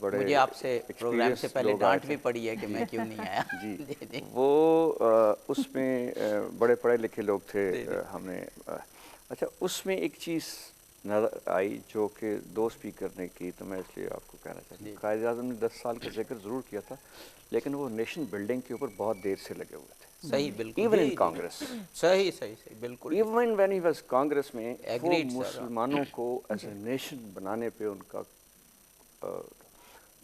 بڑے مجھے آپ سے پروگرام سے پہلے ڈانٹ بھی پڑی ہے کہ میں کیوں نہیں آیا. جی وہ اس میں بڑے پڑھے لکھے لوگ تھے. ہم نے اچھا اس میں ایک چیز نظر آئی جو کہ 2 اسپیکر نے کی, تو میں اس لیے آپ کو کہنا چاہتا ہوں. قائد اعظم نے 10 سال کا ذکر ضرور کیا تھا, لیکن وہ نیشن بلڈنگ کے اوپر بہت دیر سے لگے ہوئے تھے. صحیح, بالکل. ایون ان کانگریس, صحیح بالکل. Even when he was Congress میں, وہ مسلمانوں کو ایز اے نیشن بنانے پہ ان کا,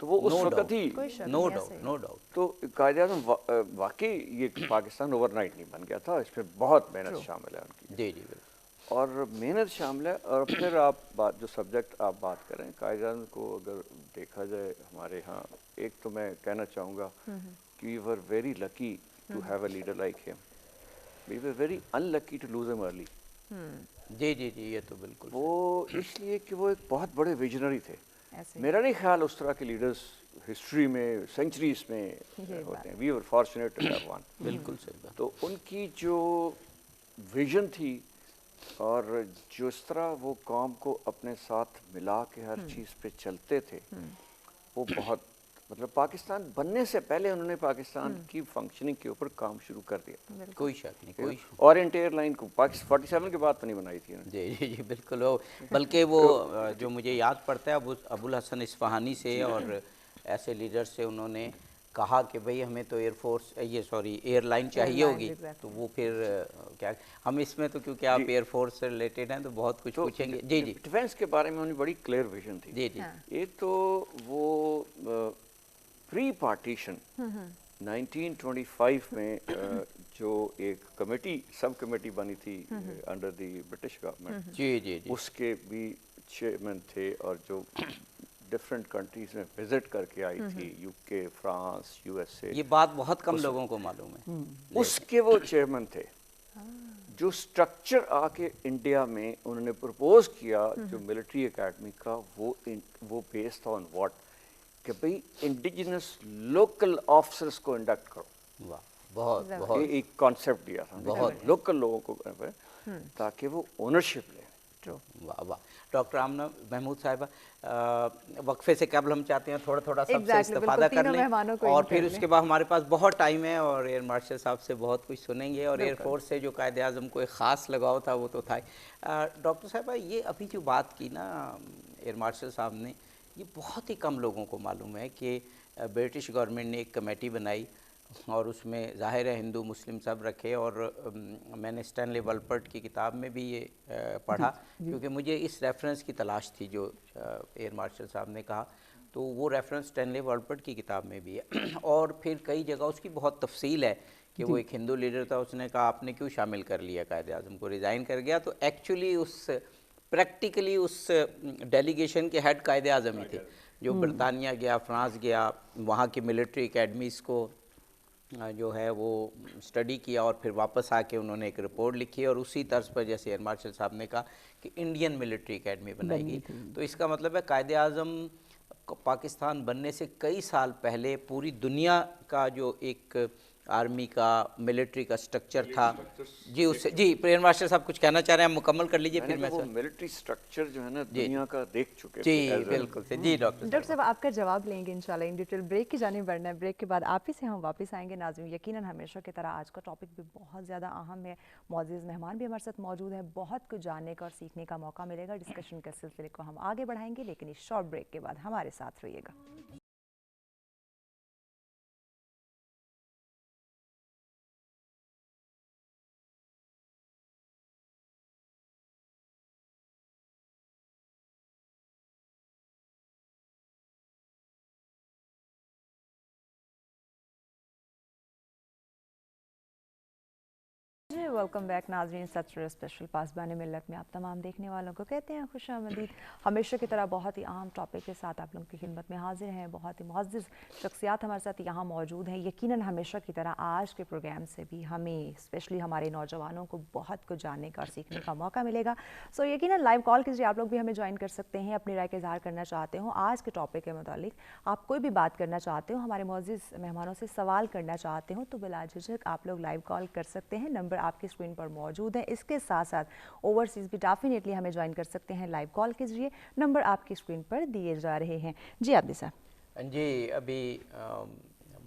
تو وہ اس وقت ہی نو ڈاؤٹ. تو قائد اعظم واقعی یہ پاکستان اوور نائٹ نہیں بن گیا تھا, اس میں بہت محنت شامل ہے ان کی. جی بالکل. اور محنت شامل ہے. اور پھر آپ جو سبجیکٹ آپ بات کریں, قائد اعظم کو اگر دیکھا جائے ہمارے ہاں, ایک تو میں کہنا چاہوں گا کہ we were very lucky to have a leader like him. We were very in lucky to lose him early. جی یہ تو بالکل. وہ اس لیے کہ وہ ایک بہت بڑے ویژنری تھے. میرا نہیں خیال اس طرح کے لیڈرز ہسٹری میں سینچریز میں ہوتے ہیں. وی ور فارچونیٹ ٹو ہیو ون. بالکل صحیح. تو ان کی جو ویژن تھی اور جو اس طرح وہ قوم کو اپنے ساتھ ملا کے ہر چیز پہ چلتے تھے, وہ بہت, مطلب پاکستان بننے سے پہلے انہوں نے پاکستان کی فنکشننگ کے اوپر کام شروع کر دیا. کوئی شک نہیں. اورینٹ ایئر لائن کو 47 کے بعد تو نہیں بنائی تھی. جی بالکل. بلکہ وہ جو مجھے یاد پڑتا ہے ابو الحسن اصفہانی سے اور ایسے لیڈر سے, انہوں نے کہا کہ بھئی ہمیں تو ایئر لائن چاہیے ہوگی. تو وہ پھر کیا, ہم اس میں تو کیونکہ آپ ایئر فورس سے ریلیٹڈ ہیں تو بہت کچھ پوچھیں گے. جی ڈیفینس کے بارے میں انہیں بڑی کلیئر ویژن تھی. جی ایک تو وہ پری پارٹیشن 1925 میں جو ایک کمیٹی, سب کمیٹی بنی تھی انڈر دی برٹش گورنمنٹ, جی اس کے بھی چیئرمین تھے, اور جو ڈفرینٹ کنٹریز میں وزٹ کر کے آئی تھی, یو کے, فرانس, یو ایس اے. یہ بات بہت کم لوگوں کو معلوم ہے. اس کے وہ چیئرمین تھے. جو سٹرکچر آ کے انڈیا میں انہوں نے پرپوز کیا جو ملٹری اکیڈمی کا, وہ بیس تھا آن واٹ, کہ بھئی انڈیجنس لوکل آفیسرس کو انڈکٹ کرو. بہت ایک کانسیپٹ دیا تھا لوکل لوگوں کو, تاکہ وہ اونرشپ لیں. واہ. ڈاکٹر آمنہ محمود صاحبہ, وقفے سے قبل ہم چاہتے ہیں تھوڑا سب سے استفادہ کر لیں, اور پھر اس کے بعد ہمارے پاس بہت ٹائم ہے اور ایئر مارشل صاحب سے بہت کچھ سنیں گے. اور ایئر فورس سے جو قائد اعظم کو ایک خاص لگاؤ تھا وہ تو تھا. ڈاکٹر صاحبہ, یہ ابھی جو بات کی نا ایئر مارشل صاحب نے, یہ بہت ہی کم لوگوں کو معلوم ہے کہ برٹش گورنمنٹ نے ایک کمیٹی بنائی اور اس میں ظاہر ہے ہندو مسلم سب رکھے. اور میں نے اسٹینلی ولپرٹ کی کتاب میں بھی یہ پڑھا, کیونکہ مجھے اس ریفرنس کی تلاش تھی جو ایئر مارشل صاحب نے کہا, تو وہ ریفرنس اسٹینلی ولپرٹ کی کتاب میں بھی ہے. اور پھر کئی جگہ اس کی بہت تفصیل ہے کہ وہ ایک ہندو لیڈر تھا, اس نے کہا آپ نے کیوں شامل کر لیا قائد اعظم کو, ریزائن کر گیا. تو ایکچولی پریکٹیکلی اس ڈیلیگیشن کے ہیڈ قائد اعظم ہی تھے, جو برطانیہ گیا, فرانس گیا, وہاں کی ملٹری اکیڈمیز کو جو ہے وہ اسٹڈی کیا, اور پھر واپس آ کے انہوں نے ایک رپورٹ لکھی. اور اسی طرز پر جیسے ایئر مارشل صاحب نے کہا کہ انڈین ملٹری اکیڈمی بنائی گئی. تو اس کا مطلب ہے قائد اعظم پاکستان بننے سے کئی سال پہلے پوری دنیا کا جو ایک آرمی کا ملٹری کا سٹرکچر تھا, جی اس سے, جی ایئر مارشل صاحب کچھ کہنا چاہ رہے ہیں, مکمل کر لیجئے پھر میں. وہ ملٹری سٹرکچر جو ہے نا دنیا کا دیکھ چکے. جی بالکل. جی ڈاکٹر صاحب آپ کا جواب لیں گے انشاءاللہ ان ڈیٹیل. بریک کی جانب بڑھنا ہے, بریک کے بعد آپ ہی سے ہم واپس آئیں گے. ناظرین یقیناً ہمیشہ کی طرح آج کا ٹاپک بھی بہت زیادہ اہم ہے, معزز مہمان بھی ہمارے ساتھ موجود ہیں, بہت کچھ جاننے کا اور سیکھنے کا موقع ملے گا. ڈسکشن کے سلسلے کو ہم آگے بڑھائیں گے, لیکن اس شارٹ بریک کے بعد ہمارے ساتھ رہیے گا. ویلکم بیک ناظرین. ستر اسپیشل پاسبان ملت میں آپ تمام دیکھنے والوں کو کہتے ہیں خوش آمدید. ہمیشہ کی طرح بہت ہی اہم ٹاپک کے ساتھ آپ لوگوں کی خدمت میں حاضر ہیں. بہت ہی معزز شخصیات ہمارے ساتھ یہاں موجود ہیں. یقیناً ہمیشہ کی طرح آج کے پروگرام سے بھی ہمیں اسپیشلی ہمارے نوجوانوں کو بہت کچھ جاننے کا اور سیکھنے کا موقع ملے گا. سو یقیناً لائیو کال کیجیے, آپ لوگ بھی ہمیں جوائن کر سکتے ہیں. اپنی رائے کا اظہار کرنا چاہتے ہوں آج کے ٹاپک کے متعلق, آپ کوئی بھی بات کرنا چاہتے ہو, ہمارے معزز مہمانوں سے سوال کرنا چاہتے ہوں, تو بلا جھجک آپ لوگ لائیو کال کر سکتے ہیں. نمبر آپ آپ کی اسکرین پر موجود ہیں. اس کے ساتھ ساتھ اوورسیز بھی ڈیفینیٹلی ہمیں جوائن کر سکتے ہیں لائیو کال کے ذریعے. نمبر آپ کی اسکرین پر دیے جا رہے ہیں. جی عابدی صاحب. جی ابھی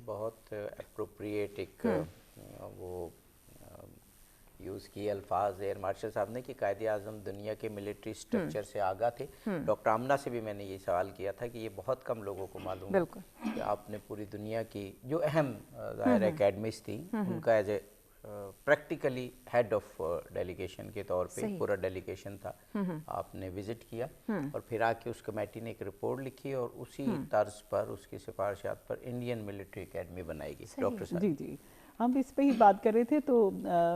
بہت اپروپریٹ ایک وہ یوز کی الفاظ ایئر مارشل صاحب نے کہ قائد اعظم دنیا کے ملٹری سٹرکچر سے آگاہ تھے. ڈاکٹر آمنہ سے بھی میں نے یہ سوال کیا تھا کہ یہ بہت کم لوگوں کو معلوم ہے کہ آپ نے پوری دنیا کی جو اہم ظاہر اکیڈمیز تھیں ان کا as a practically head of delegation کے طور پہ پورا ڈیلیگیشن تھا آپ نے وزٹ کیا اور پھر آ کے اس کمیٹی نے ایک رپورٹ لکھی اور اسی طرز پر اس کی سفارشات پر انڈین ملٹری اکیڈمی بنائی گئی. ڈاکٹر صاحب جی ہم اس پہ ہی بات کر رہے تھے تو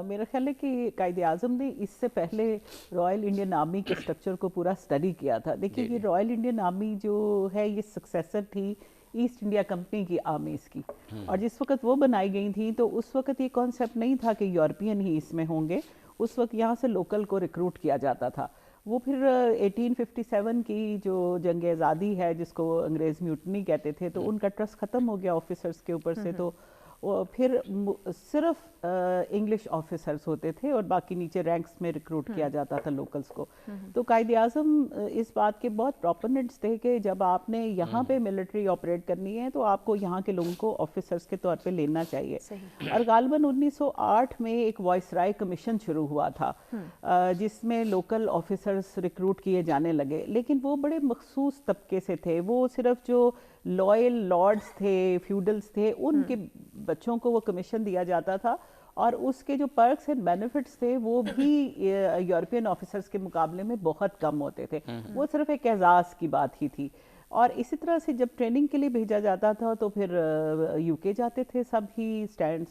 میرا خیال ہے کہ قائد اعظم نے اس سے پہلے رائل انڈین آرمی کے سٹرکچر کو پورا اسٹڈی کیا تھا. دیکھیے یہ رائل انڈین آرمی جو ہے یہ سکسیسر تھی ایسٹ انڈیا کمپنی کی آرمیز کی, اور جس وقت وہ بنائی گئی تھیں تو اس وقت یہ کانسیپٹ نہیں تھا کہ یورپین ہی اس میں ہوں گے. اس وقت یہاں سے لوکل کو ریکروٹ کیا جاتا تھا. وہ پھر 1857 کی جو جنگ آزادی ہے جس کو انگریز میوٹنی کہتے تھے تو ان کا ٹرسٹ ختم ہو گیا آفیسرز کے اوپر سے, تو پھر صرف انگلش آفیسرز ہوتے تھے اور باقی نیچے رینکس میں ریکروٹ کیا جاتا تھا لوکلز کو. تو قائد اعظم اس بات کے بہت پروپوننٹس تھے کہ جب آپ نے یہاں پہ ملٹری آپریٹ کرنی ہے تو آپ کو یہاں کے لوگوں کو آفیسرز کے طور پہ لینا چاہیے. اور غالباً 1908 میں ایک وائس رائے کمیشن شروع ہوا تھا جس میں لوکل آفیسرز ریکروٹ کیے جانے لگے, لیکن وہ بڑے مخصوص طبقے سے تھے. وہ صرف جو لائل لارڈز تھے, فیوڈلز تھے, ان کے بچوں کو وہ کمیشن دیا جاتا تھا, اور اس کے جو پرکس اینڈ بینیفٹس تھے وہ بھی یورپین آفیسرز کے مقابلے میں بہت کم ہوتے تھے. وہ صرف ایک اعزاز کی بات ہی تھی. اور اسی طرح سے جب ٹریننگ کے لیے بھیجا جاتا تھا تو پھر یو کے جاتے تھے, سب ہی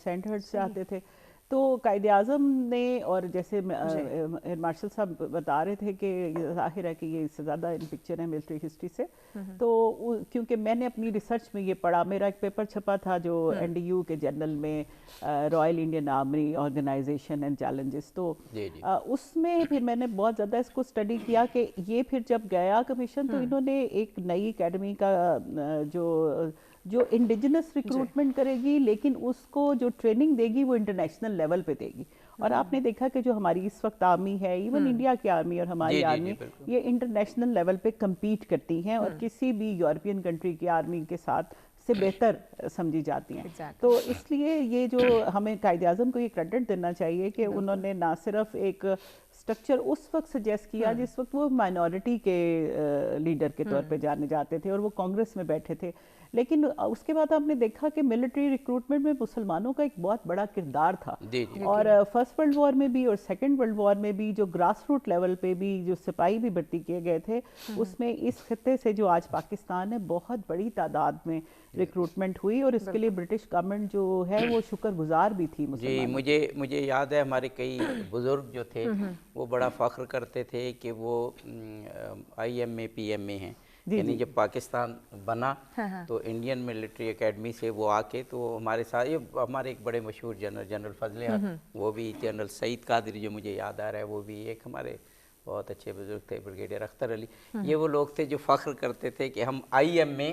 سینٹرڈ سے آتے تھے. تو قائد اعظم نے, اور جیسے ایئر مارشل صاحب بتا رہے تھے کہ ظاہر ہے کہ یہ اس سے زیادہ ان پکچر ہے ملٹری ہسٹری سے, تو کیونکہ میں نے اپنی ریسرچ میں یہ پڑھا, میرا ایک پیپر چھپا تھا جو این ڈی یو کے جرنل میں royal Indian army organisation and challenges, تو اس میں پھر میں نے بہت زیادہ اس کو اسٹڈی کیا کہ یہ پھر جب گیا کمیشن تو انہوں نے ایک نئی اکیڈمی کا جو انڈیجنس ریکروٹمنٹ کرے گی لیکن اس کو جو ٹریننگ دے گی وہ انٹرنیشنل لیول پہ دے گی. اور آپ نے دیکھا کہ جو ہماری اس وقت آرمی ہے, ایون انڈیا کی آرمی اور ہماری آرمی, یہ انٹرنیشنل لیول پہ کمپیٹ کرتی ہیں اور کسی بھی یورپین کنٹری کی آرمی کے ساتھ سے بہتر سمجھی جاتی ہیں. تو اس لیے یہ جو ہمیں قائد اعظم کو یہ کریڈٹ دینا چاہیے کہ انہوں نے نہ صرف ایک سٹرکچر اس وقت سجیسٹ کیا جس وقت وہ مائنورٹی کے لیڈر کے طور پہ جانے جاتے تھے اور وہ کانگریس میں بیٹھے تھے, لیکن اس کے بعد آپ نے دیکھا کہ ملٹری ریکروٹمنٹ میں مسلمانوں کا ایک بہت بڑا کردار تھا. اور فرسٹ ورلڈ وار میں بھی اور سیکنڈ ورلڈ وار میں بھی جو گراس روٹ لیول پہ بھی جو سپاہی بھی بھرتی کیے گئے تھے اس میں اس خطے سے جو آج پاکستان ہے بہت بڑی تعداد میں ریکروٹمنٹ ہوئی, اور اس کے لیے برٹش گورنمنٹ جو ہے وہ شکر گزار بھی تھی. جی مجھے یاد ہے ہمارے کئی بزرگ جو تھے وہ بڑا فخر کرتے تھے کہ وہ I am a P M اے ہیں, یعنی جب پاکستان بنا تو انڈین ملٹری اکیڈمی سے وہ آ کے تو ہمارے ساتھ, یہ ہمارے ایک بڑے مشہور جنرل فضل, وہ بھی جنرل سعید قادری جو مجھے یاد آ رہا ہے, وہ بھی ایک ہمارے بہت اچھے بزرگ تھے, بریگیڈیئر اختر علی, یہ وہ لوگ تھے جو فخر کرتے تھے کہ ہم I am a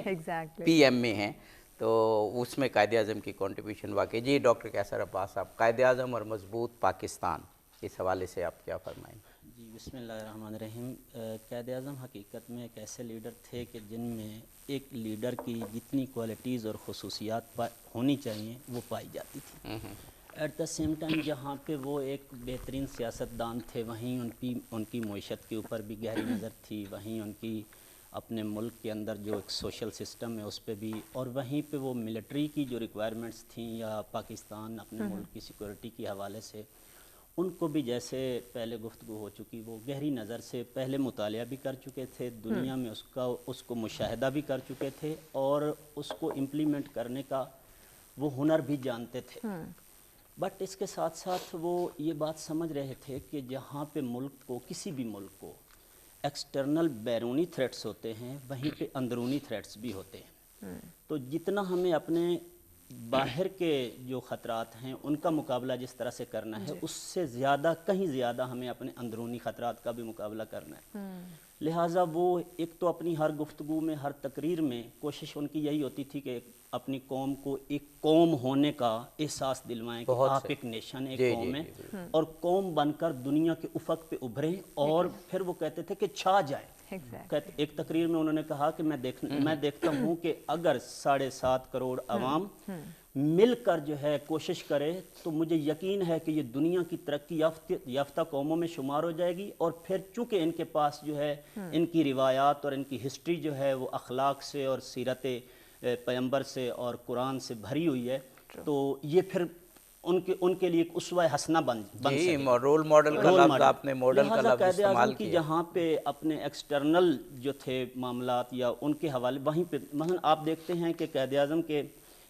P M اے ہیں. تو اس میں قائد اعظم کی کنٹریبیوشن واقعی. جی ڈاکٹر کیسر عباس صاحب, قائد اعظم اور مضبوط پاکستان, اس حوالے سے آپ کیا فرمائیں؟ جی بسم اللہ الرحمن الرحیم. قائد اعظم حقیقت میں ایک ایسے لیڈر تھے کہ جن میں ایک لیڈر کی جتنی کوالٹیز اور خصوصیات ہونی چاہیے وہ پائی جاتی تھی. ایٹ دا سیم ٹائم جہاں پہ وہ ایک بہترین سیاستدان تھے وہیں ان کی معیشت کے اوپر بھی گہری نظر تھی, وہیں ان کی اپنے ملک کے اندر جو ایک سوشل سسٹم ہے اس پہ بھی, اور وہیں پہ وہ ملٹری کی جو ریکوائرمنٹس تھیں یا پاکستان اپنے ملک کی سیکورٹی کے حوالے سے ان کو بھی, جیسے پہلے گفتگو ہو چکی, وہ گہری نظر سے پہلے مطالعہ بھی کر چکے تھے, دنیا میں اس کو مشاہدہ بھی کر چکے تھے اور اس کو امپلیمنٹ کرنے کا وہ ہنر بھی جانتے تھے. بٹ اس کے ساتھ ساتھ وہ یہ بات سمجھ رہے تھے کہ جہاں پہ ملک کو, کسی بھی ملک کو ایکسٹرنل بیرونی تھریٹس ہوتے ہیں وہیں پہ اندرونی تھریٹس بھی ہوتے ہیں. تو جتنا ہمیں اپنے باہر کے جو خطرات ہیں ان کا مقابلہ جس طرح سے کرنا ہے اس سے زیادہ, کہیں زیادہ ہمیں اپنے اندرونی خطرات کا بھی مقابلہ کرنا ہے. لہٰذا وہ ایک تو اپنی ہر گفتگو میں ہر تقریر میں کوشش ان کی یہی ہوتی تھی کہ اپنی قوم کو ایک قوم ہونے کا احساس دلوائیں کہ آپ ایک نیشن ایک قوم ہیں اور قوم بن کر دنیا کے افق پہ ابھریں اور پھر وہ کہتے تھے کہ چھا جائیں. ایک تقریر میں انہوں نے کہا کہ میں دیکھتا ہوں کہ اگر 7.5 کروڑ عوام مل کر جو ہے کوشش کرے تو مجھے یقین ہے کہ یہ دنیا کی ترقی یافتہ قوموں میں شمار ہو جائے گی. اور پھر چونکہ ان کے پاس جو ہے ان کی روایات اور ان کی ہسٹری جو ہے وہ اخلاق سے اور سیرت پیغمبر سے اور قرآن سے بھری ہوئی ہے تو یہ پھر ان کے لیے ایک اسوہ حسنہ بن سکے. رول ماڈل کا لفظ آپ نے ماڈل کا لفظ استعمال کیا. جہاں پہ اپنے ایکسٹرنل جو تھے معاملات یا ان کے حوالے وہیں پہ مثلا آپ دیکھتے ہیں کہ قائد اعظم کے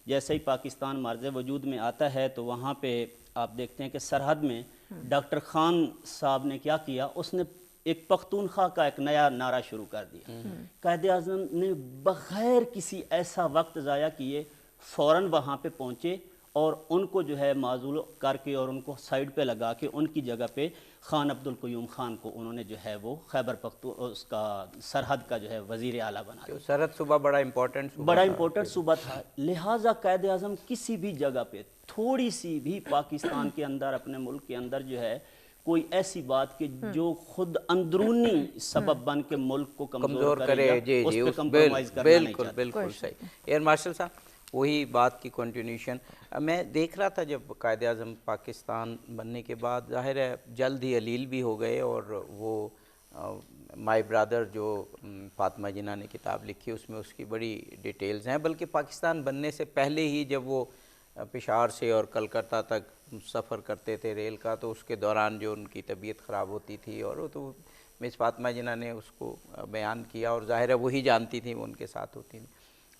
جیسے ہی پاکستان مارز وجود میں آتا ہے تو وہاں پہ آپ دیکھتے ہیں کہ سرحد میں ڈاکٹر خان صاحب نے کیا کیا, اس نے ایک پختونخوا کا ایک نیا نعرہ شروع کر دیا. قائد اعظم نے بغیر کسی ایسا وقت ضائع کیے فوراً وہاں پہ پہنچے اور ان کو جو ہے معزول کر کے اور ان کو سائیڈ پہ لگا کے ان کی جگہ پہ خان عبد القیوم خان کو انہوں نے جو ہے وہ خیبر پختونخوا اس کا سرحد کا جو ہے وزیر اعلیٰ بنا دیا. سرحد صوبہ بڑا امپورٹنٹ صوبہ تھا. لہٰذا قائد اعظم کسی بھی جگہ پہ تھوڑی سی بھی پاکستان کے اندر اپنے ملک کے اندر جو ہے کوئی ایسی بات کہ جو خود اندرونی سبب بن کے ملک کو کمزور کرے اس پہ کمپرومائز کرنا نہیں چاہتا. بالکل صحیح. ایئر مارشل صاحب وہی بات کی کنٹینیوشن میں دیکھ رہا تھا جب قائد اعظم پاکستان بننے کے بعد ظاہر ہے جلد ہی علیل بھی ہو گئے اور وہ مائی برادر جو فاطمہ جناح نے کتاب لکھی اس میں اس کی بڑی ڈیٹیلز ہیں. بلکہ پاکستان بننے سے پہلے ہی جب وہ پشاور سے اور کلکتہ تک سفر کرتے تھے ریل کا تو اس کے دوران جو ان کی طبیعت خراب ہوتی تھی اور وہ تو مس فاطمہ جناح نے اس کو بیان کیا اور ظاہر ہے وہی جانتی تھیں وہ ان کے ساتھ ہوتی تھیں.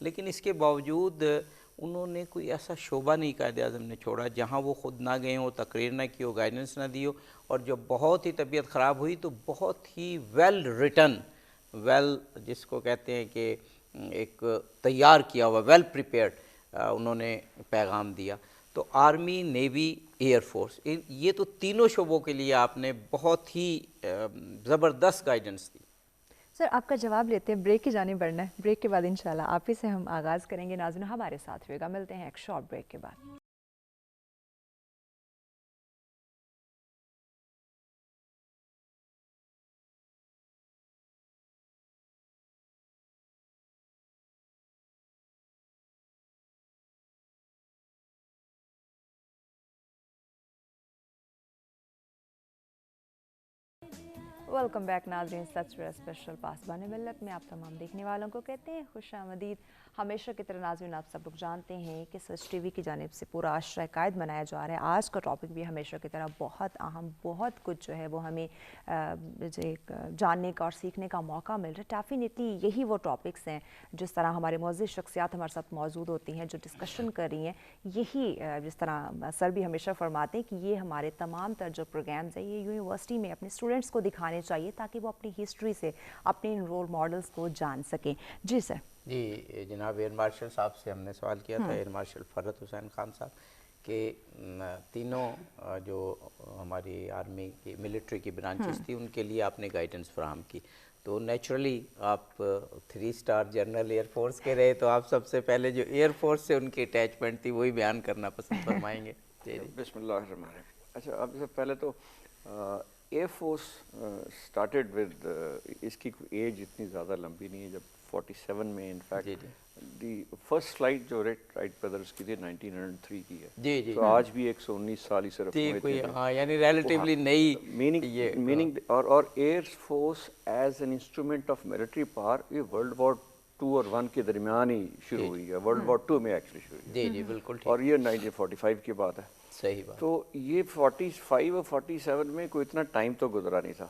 لیکن اس کے باوجود انہوں نے کوئی ایسا شعبہ نہیں قائد اعظم نے چھوڑا جہاں وہ خود نہ گئے ہوں, تقریر نہ کی ہو, گائیڈنس نہ دی ہو. اور جب بہت ہی طبیعت خراب ہوئی تو بہت ہی ویل جس کو کہتے ہیں کہ ایک تیار کیا ہوا ویل پریپیئرڈ انہوں نے پیغام دیا. تو آرمی, نیوی, ایئر فورس یہ تو تینوں شعبوں کے لیے آپ نے بہت ہی زبردست گائیڈنس دی. سر آپ کا جواب لیتے ہیں, بریک کی جانب بڑھنا ہے. بریک کے بعد انشاءاللہ آپ ہی سے ہم آغاز کریں گے. ناظرین ہمارے ساتھ رہے گا, ملتے ہیں ایک شارٹ بریک کے بعد. ویلکم بیک ناظرین. سچ اسپیشل پاسبان ملت میں آپ تمام دیکھنے والوں کو کہتے ہیں خوش آمدید. ہمیشہ کی طرح ناظرین آپ سب لوگ جانتے ہیں کہ سچ ٹی وی کی جانب سے پورا عشرہ قائد منایا جا رہا ہے. آج کا ٹاپک بھی ہمیشہ کی طرح بہت اہم, بہت کچھ جو ہے وہ ہمیں جاننے کا اور سیکھنے کا موقع مل رہا ہے. ڈیفینیٹلی یہی وہ ٹاپکس ہیں جس طرح ہمارے معزز شخصیات ہمارے ساتھ موجود ہوتی ہیں جو ڈسکشن کر رہی ہیں. یہی جس طرح سر بھی ہمیشہ فرماتے ہیں کہ یہ ہمارے تمام تر جو پروگرامز ہیں یہ یونیورسٹی میں اپنے اسٹوڈنٹس کو دکھانے چاہیے تاکہ وہ اپنی ہسٹری سے اپنے رول ماڈلز کو جان سکیں. جی سر. جی جناب ایئر مارشل صاحب سے ہم نے سوال کیا تھا, ایئر مارشل فرحت حسین خان صاحب, کہ تینوں جو ہماری آرمی کی ملٹری کی برانچز تھی ان کے لیے آپ نے گائیڈنس فراہم کی. تو نیچرلی آپ 3 اسٹار جنرل ایئر فورس کے رہے تو آپ سب سے پہلے جو ایئر فورس سے ان کی اٹیچمنٹ تھی وہی بیان کرنا پسند فرمائیں گے. بسم اللہ الرحمن الرحیم. اچھا اب سے پہلے تو ایئر فورس سٹارٹڈ ود, اس کی ایج اتنی زیادہ لمبی نہیں ہے. جب 47 میں انفیکٹ دی فرسٹ فلائٹ جو رائٹ برادرز کی تھی 1903 کی ہے. تو آج بھی 119 سال ہی صرف ہوئے تھے. یعنی ریلیٹیولی نئی میننگ. اور air force as an instrument of military power یہ ورلڈ وار 2 اور 1 کے درمیان ہی شروع ہوئی ہے. ورلڈ وار 2 میں ایکچولی شروع ہوئی ہے. جی بالکل. اور یہ 1945 کی بات ہے. صحیح بات. تو یہ 45 اور 47 میں کوئی اتنا ٹائم تو گزرا نہیں تھا.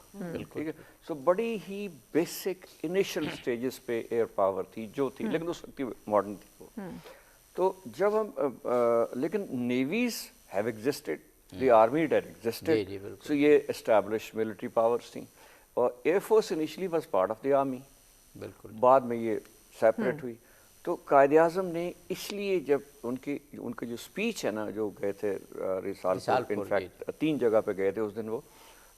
ٹھیک ہے. سو بڑی ہی بیسک انیشل سٹیجز پہ ایئر پاور تھی جو تھی, لیکن اس وقت ماڈرن تھی وہ. تو جب ہم لیکن navies have existed, the army did existed. So یہ اسٹیبلش ملٹری پاورس تھیں. اور air force initially was part of the army. بالکل. بعد میں یہ سیپریٹ ہوئی. تو قائد اعظم نے اس لیے جب ان کی جو اسپیچ ہے نا جو گئے تھے رسالپور, انفیکٹ 3 جگہ پہ گئے تھے اس دن وہ,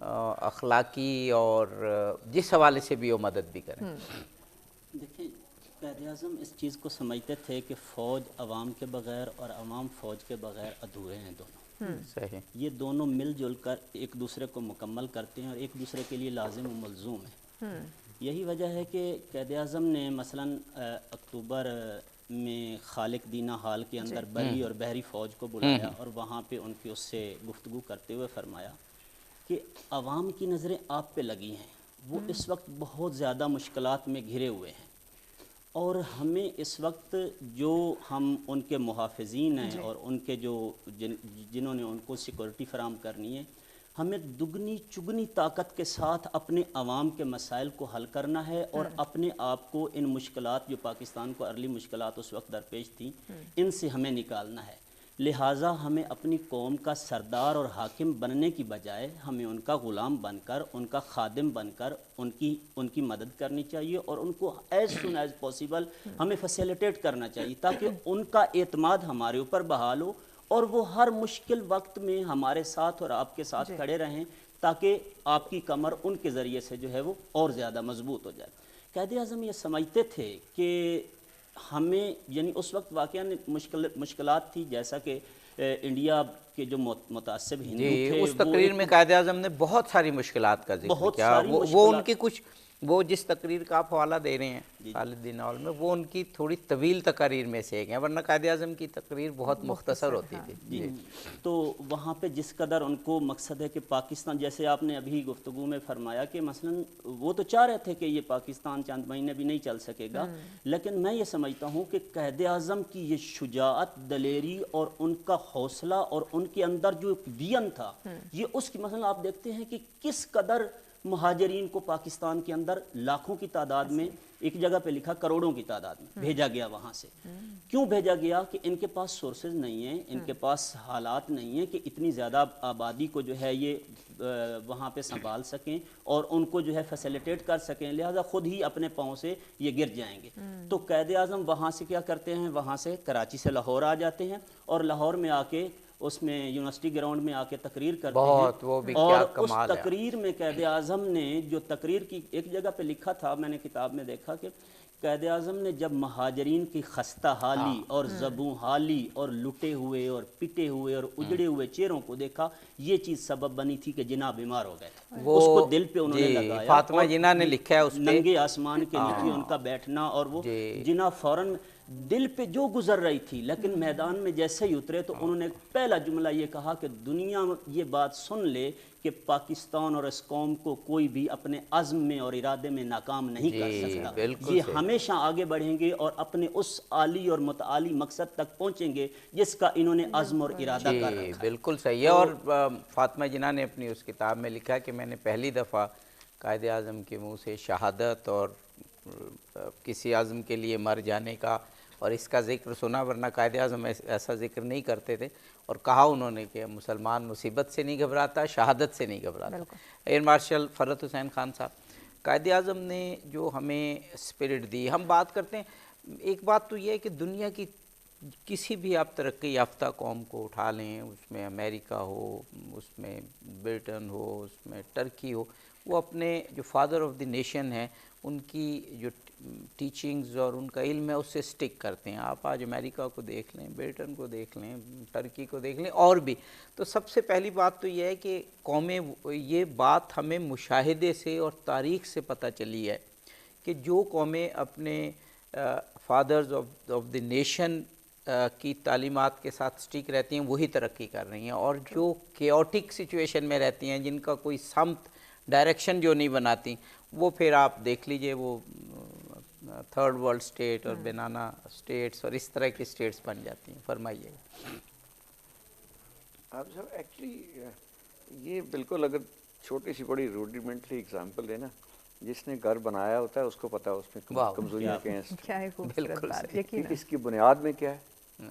اخلاقی اور جس حوالے سے بھی وہ مدد بھی کریں؟ دیکھیں قائد اعظم اس چیز کو سمجھتے تھے کہ فوج عوام کے بغیر اور عوام فوج کے بغیر ادھورے ہیں دونوں. صحیح. یہ دونوں مل جل کر ایک دوسرے کو مکمل کرتے ہیں اور ایک دوسرے کے لیے لازم و ملزوم ہیں. یہی وجہ ہے کہ قائد اعظم نے مثلاً اکتوبر میں خالق دینہ حال کے اندر بری اور بحری فوج کو بلایا اور وہاں پہ ان کی اس سے گفتگو کرتے ہوئے فرمایا کہ عوام کی نظریں آپ پہ لگی ہیں، وہ اس وقت بہت زیادہ مشکلات میں گھرے ہوئے ہیں اور ہمیں اس وقت جو ہم ان کے محافظین ہیں اور ان کے جو جنہوں نے ان کو سیکورٹی فراہم کرنی ہے، ہمیں دگنی چگنی طاقت کے ساتھ اپنے عوام کے مسائل کو حل کرنا ہے اور اپنے آپ کو ان مشکلات جو پاکستان کو ارلی مشکلات اس وقت درپیش تھیں ان سے ہمیں نکالنا ہے. لہٰذا ہمیں اپنی قوم کا سردار اور حاکم بننے کی بجائے ہمیں ان کا غلام بن کر، ان کا خادم بن کر ان کی مدد کرنی چاہیے اور ان کو ایز سون ایز پاسبل ہمیں فیسیلیٹیٹ کرنا چاہیے تاکہ ان کا اعتماد ہمارے اوپر بحال ہو اور وہ ہر مشکل وقت میں ہمارے ساتھ اور آپ کے ساتھ کھڑے رہیں تاکہ آپ کی کمر ان کے ذریعے سے جو ہے وہ اور زیادہ مضبوط ہو جائے. قائد اعظم یہ سمجھتے تھے کہ ہمیں یعنی اس وقت واقعاً مشکلات تھی، جیسا کہ انڈیا کے جو متعصب ہندو تھے اس تقریر میں قائد اعظم نے بہت ساری مشکلات کا ذکر کیا. وہ ان کی کچھ وہ جس تقریر کا آپ حوالہ دے رہے ہیں خالد دینہ حال میں، وہ ان کی تھوڑی طویل تقاریر میں سے ایک ہے، ورنہ قائد اعظم کی تقریر بہت مختصر ہوتی تھی. تو وہاں پہ جس قدر ان کو مقصد ہے کہ پاکستان، جیسے آپ نے ابھی گفتگو میں فرمایا کہ مثلاً وہ تو چاہ رہے تھے کہ یہ پاکستان چند مہینے بھی نہیں چل سکے گا، لیکن میں یہ سمجھتا ہوں کہ قائد اعظم کی یہ شجاعت، دلیری اور ان کا حوصلہ اور ان کے اندر جو وین تھا، یہ اس کی مثلاً آپ دیکھتے ہیں کہ کس قدر مہاجرین کو پاکستان کے اندر لاکھوں کی تعداد میں، ایک جگہ پہ لکھا کروڑوں کی تعداد میں بھیجا گیا. وہاں سے کیوں بھیجا گیا؟ کہ ان کے پاس سورسز نہیں ہیں، ان کے پاس حالات نہیں ہیں کہ اتنی زیادہ آبادی کو جو ہے یہ وہاں پہ سنبھال سکیں اور ان کو جو ہے فیسیلیٹیٹ کر سکیں، لہذا خود ہی اپنے پاؤں سے یہ گر جائیں گے. تو قائد اعظم وہاں سے کیا کرتے ہیں، وہاں سے کراچی سے لاہور آ جاتے ہیں اور لاہور میں آ کے اس میں یونیورسٹی گراؤنڈ میں آ کے تقریر کرتے ہیں. وہ بھی کیا کمال ہے. اس تقریر میں قائد اعظم نے جو تقریر کی ایک جگہ پہ لکھا تھا، میں نے کتاب میں دیکھا کہ قائد اعظم نے جب مہاجرین کی خستہ حالی اور زبوں حالی اور لٹے ہوئے اور پٹے ہوئے اور اجڑے ہوئے چہروں کو دیکھا، یہ چیز سبب بنی تھی کہ جناح بیمار ہو گئے تھے. اس کو دل پہ انہوں نے لگایا. فاطمہ جناح نے لکھا ہے اس پہ، ننگے آسمان کے نیچے ان کا بیٹھنا، اور وہ جناح فوراً دل پہ جو گزر رہی تھی، لیکن میدان میں جیسے ہی اترے تو انہوں نے پہلا جملہ یہ کہا کہ دنیا یہ بات سن لے کہ پاکستان اور اس قوم کو کوئی بھی اپنے عزم میں اور ارادے میں ناکام نہیں کر سکتا. یہ ہمیشہ آگے بڑھیں گے اور اپنے اس عالی اور متعالی مقصد تک پہنچیں گے جس کا انہوں نے عزم اور ارادہ کر رکھا ہے. بالکل صحیح ہے. اور فاطمہ جناح نے اپنی اس کتاب میں لکھا کہ میں نے پہلی دفعہ قائد اعظم کے منہ سے شہادت اور کسی عزم کے لیے مر جانے کا اور اس کا ذکر سنا، ورنہ قائد اعظم ایسا ذکر نہیں کرتے تھے. اور کہا انہوں نے کہ مسلمان مصیبت سے نہیں گھبراتا، شہادت سے نہیں گھبراتا. ایئر مارشل فرحت حسین خان صاحب، قائد اعظم نے جو ہمیں اسپرٹ دی، ہم بات کرتے ہیں، ایک بات تو یہ ہے کہ دنیا کی کسی بھی آپ ترقی یافتہ قوم کو اٹھا لیں، اس میں امریکہ ہو، اس میں برٹن ہو، اس میں ٹرکی ہو، وہ اپنے جو فادر آف دی نیشن ہیں ان کی جو ٹیچنگز اور ان کا علم ہے اس سے سٹک کرتے ہیں. آپ آج امریکہ کو دیکھ لیں، برٹن کو دیکھ لیں، ٹرکی کو دیکھ لیں اور بھی. تو سب سے پہلی بات تو یہ ہے کہ قومیں، یہ بات ہمیں مشاہدے سے اور تاریخ سے پتہ چلی ہے کہ جو قومیں اپنے فادرز آف دی نیشن کی تعلیمات کے ساتھ سٹک رہتی ہیں وہی ترقی کر رہی ہیں، اور جو کیوٹک سچویشن میں رہتی ہیں، جن کا کوئی سمت ڈائریکشن جو نہیں بناتی، وہ پھر آپ دیکھ لیجئے وہ تھرڈ ورلڈ سٹیٹ اور بنانا سٹیٹس اور اس طرح کی سٹیٹس بن جاتی ہیں. فرمائیے. آپ صاحب ایکچولی یہ بالکل اگر چھوٹی سی بڑی روڈیمنٹری ایگزامپل ہے نا، جس نے گھر بنایا ہوتا ہے اس کو پتا ہے اس میں کمزوریاں کیا ہیں، اس کی بنیاد میں کیا ہے،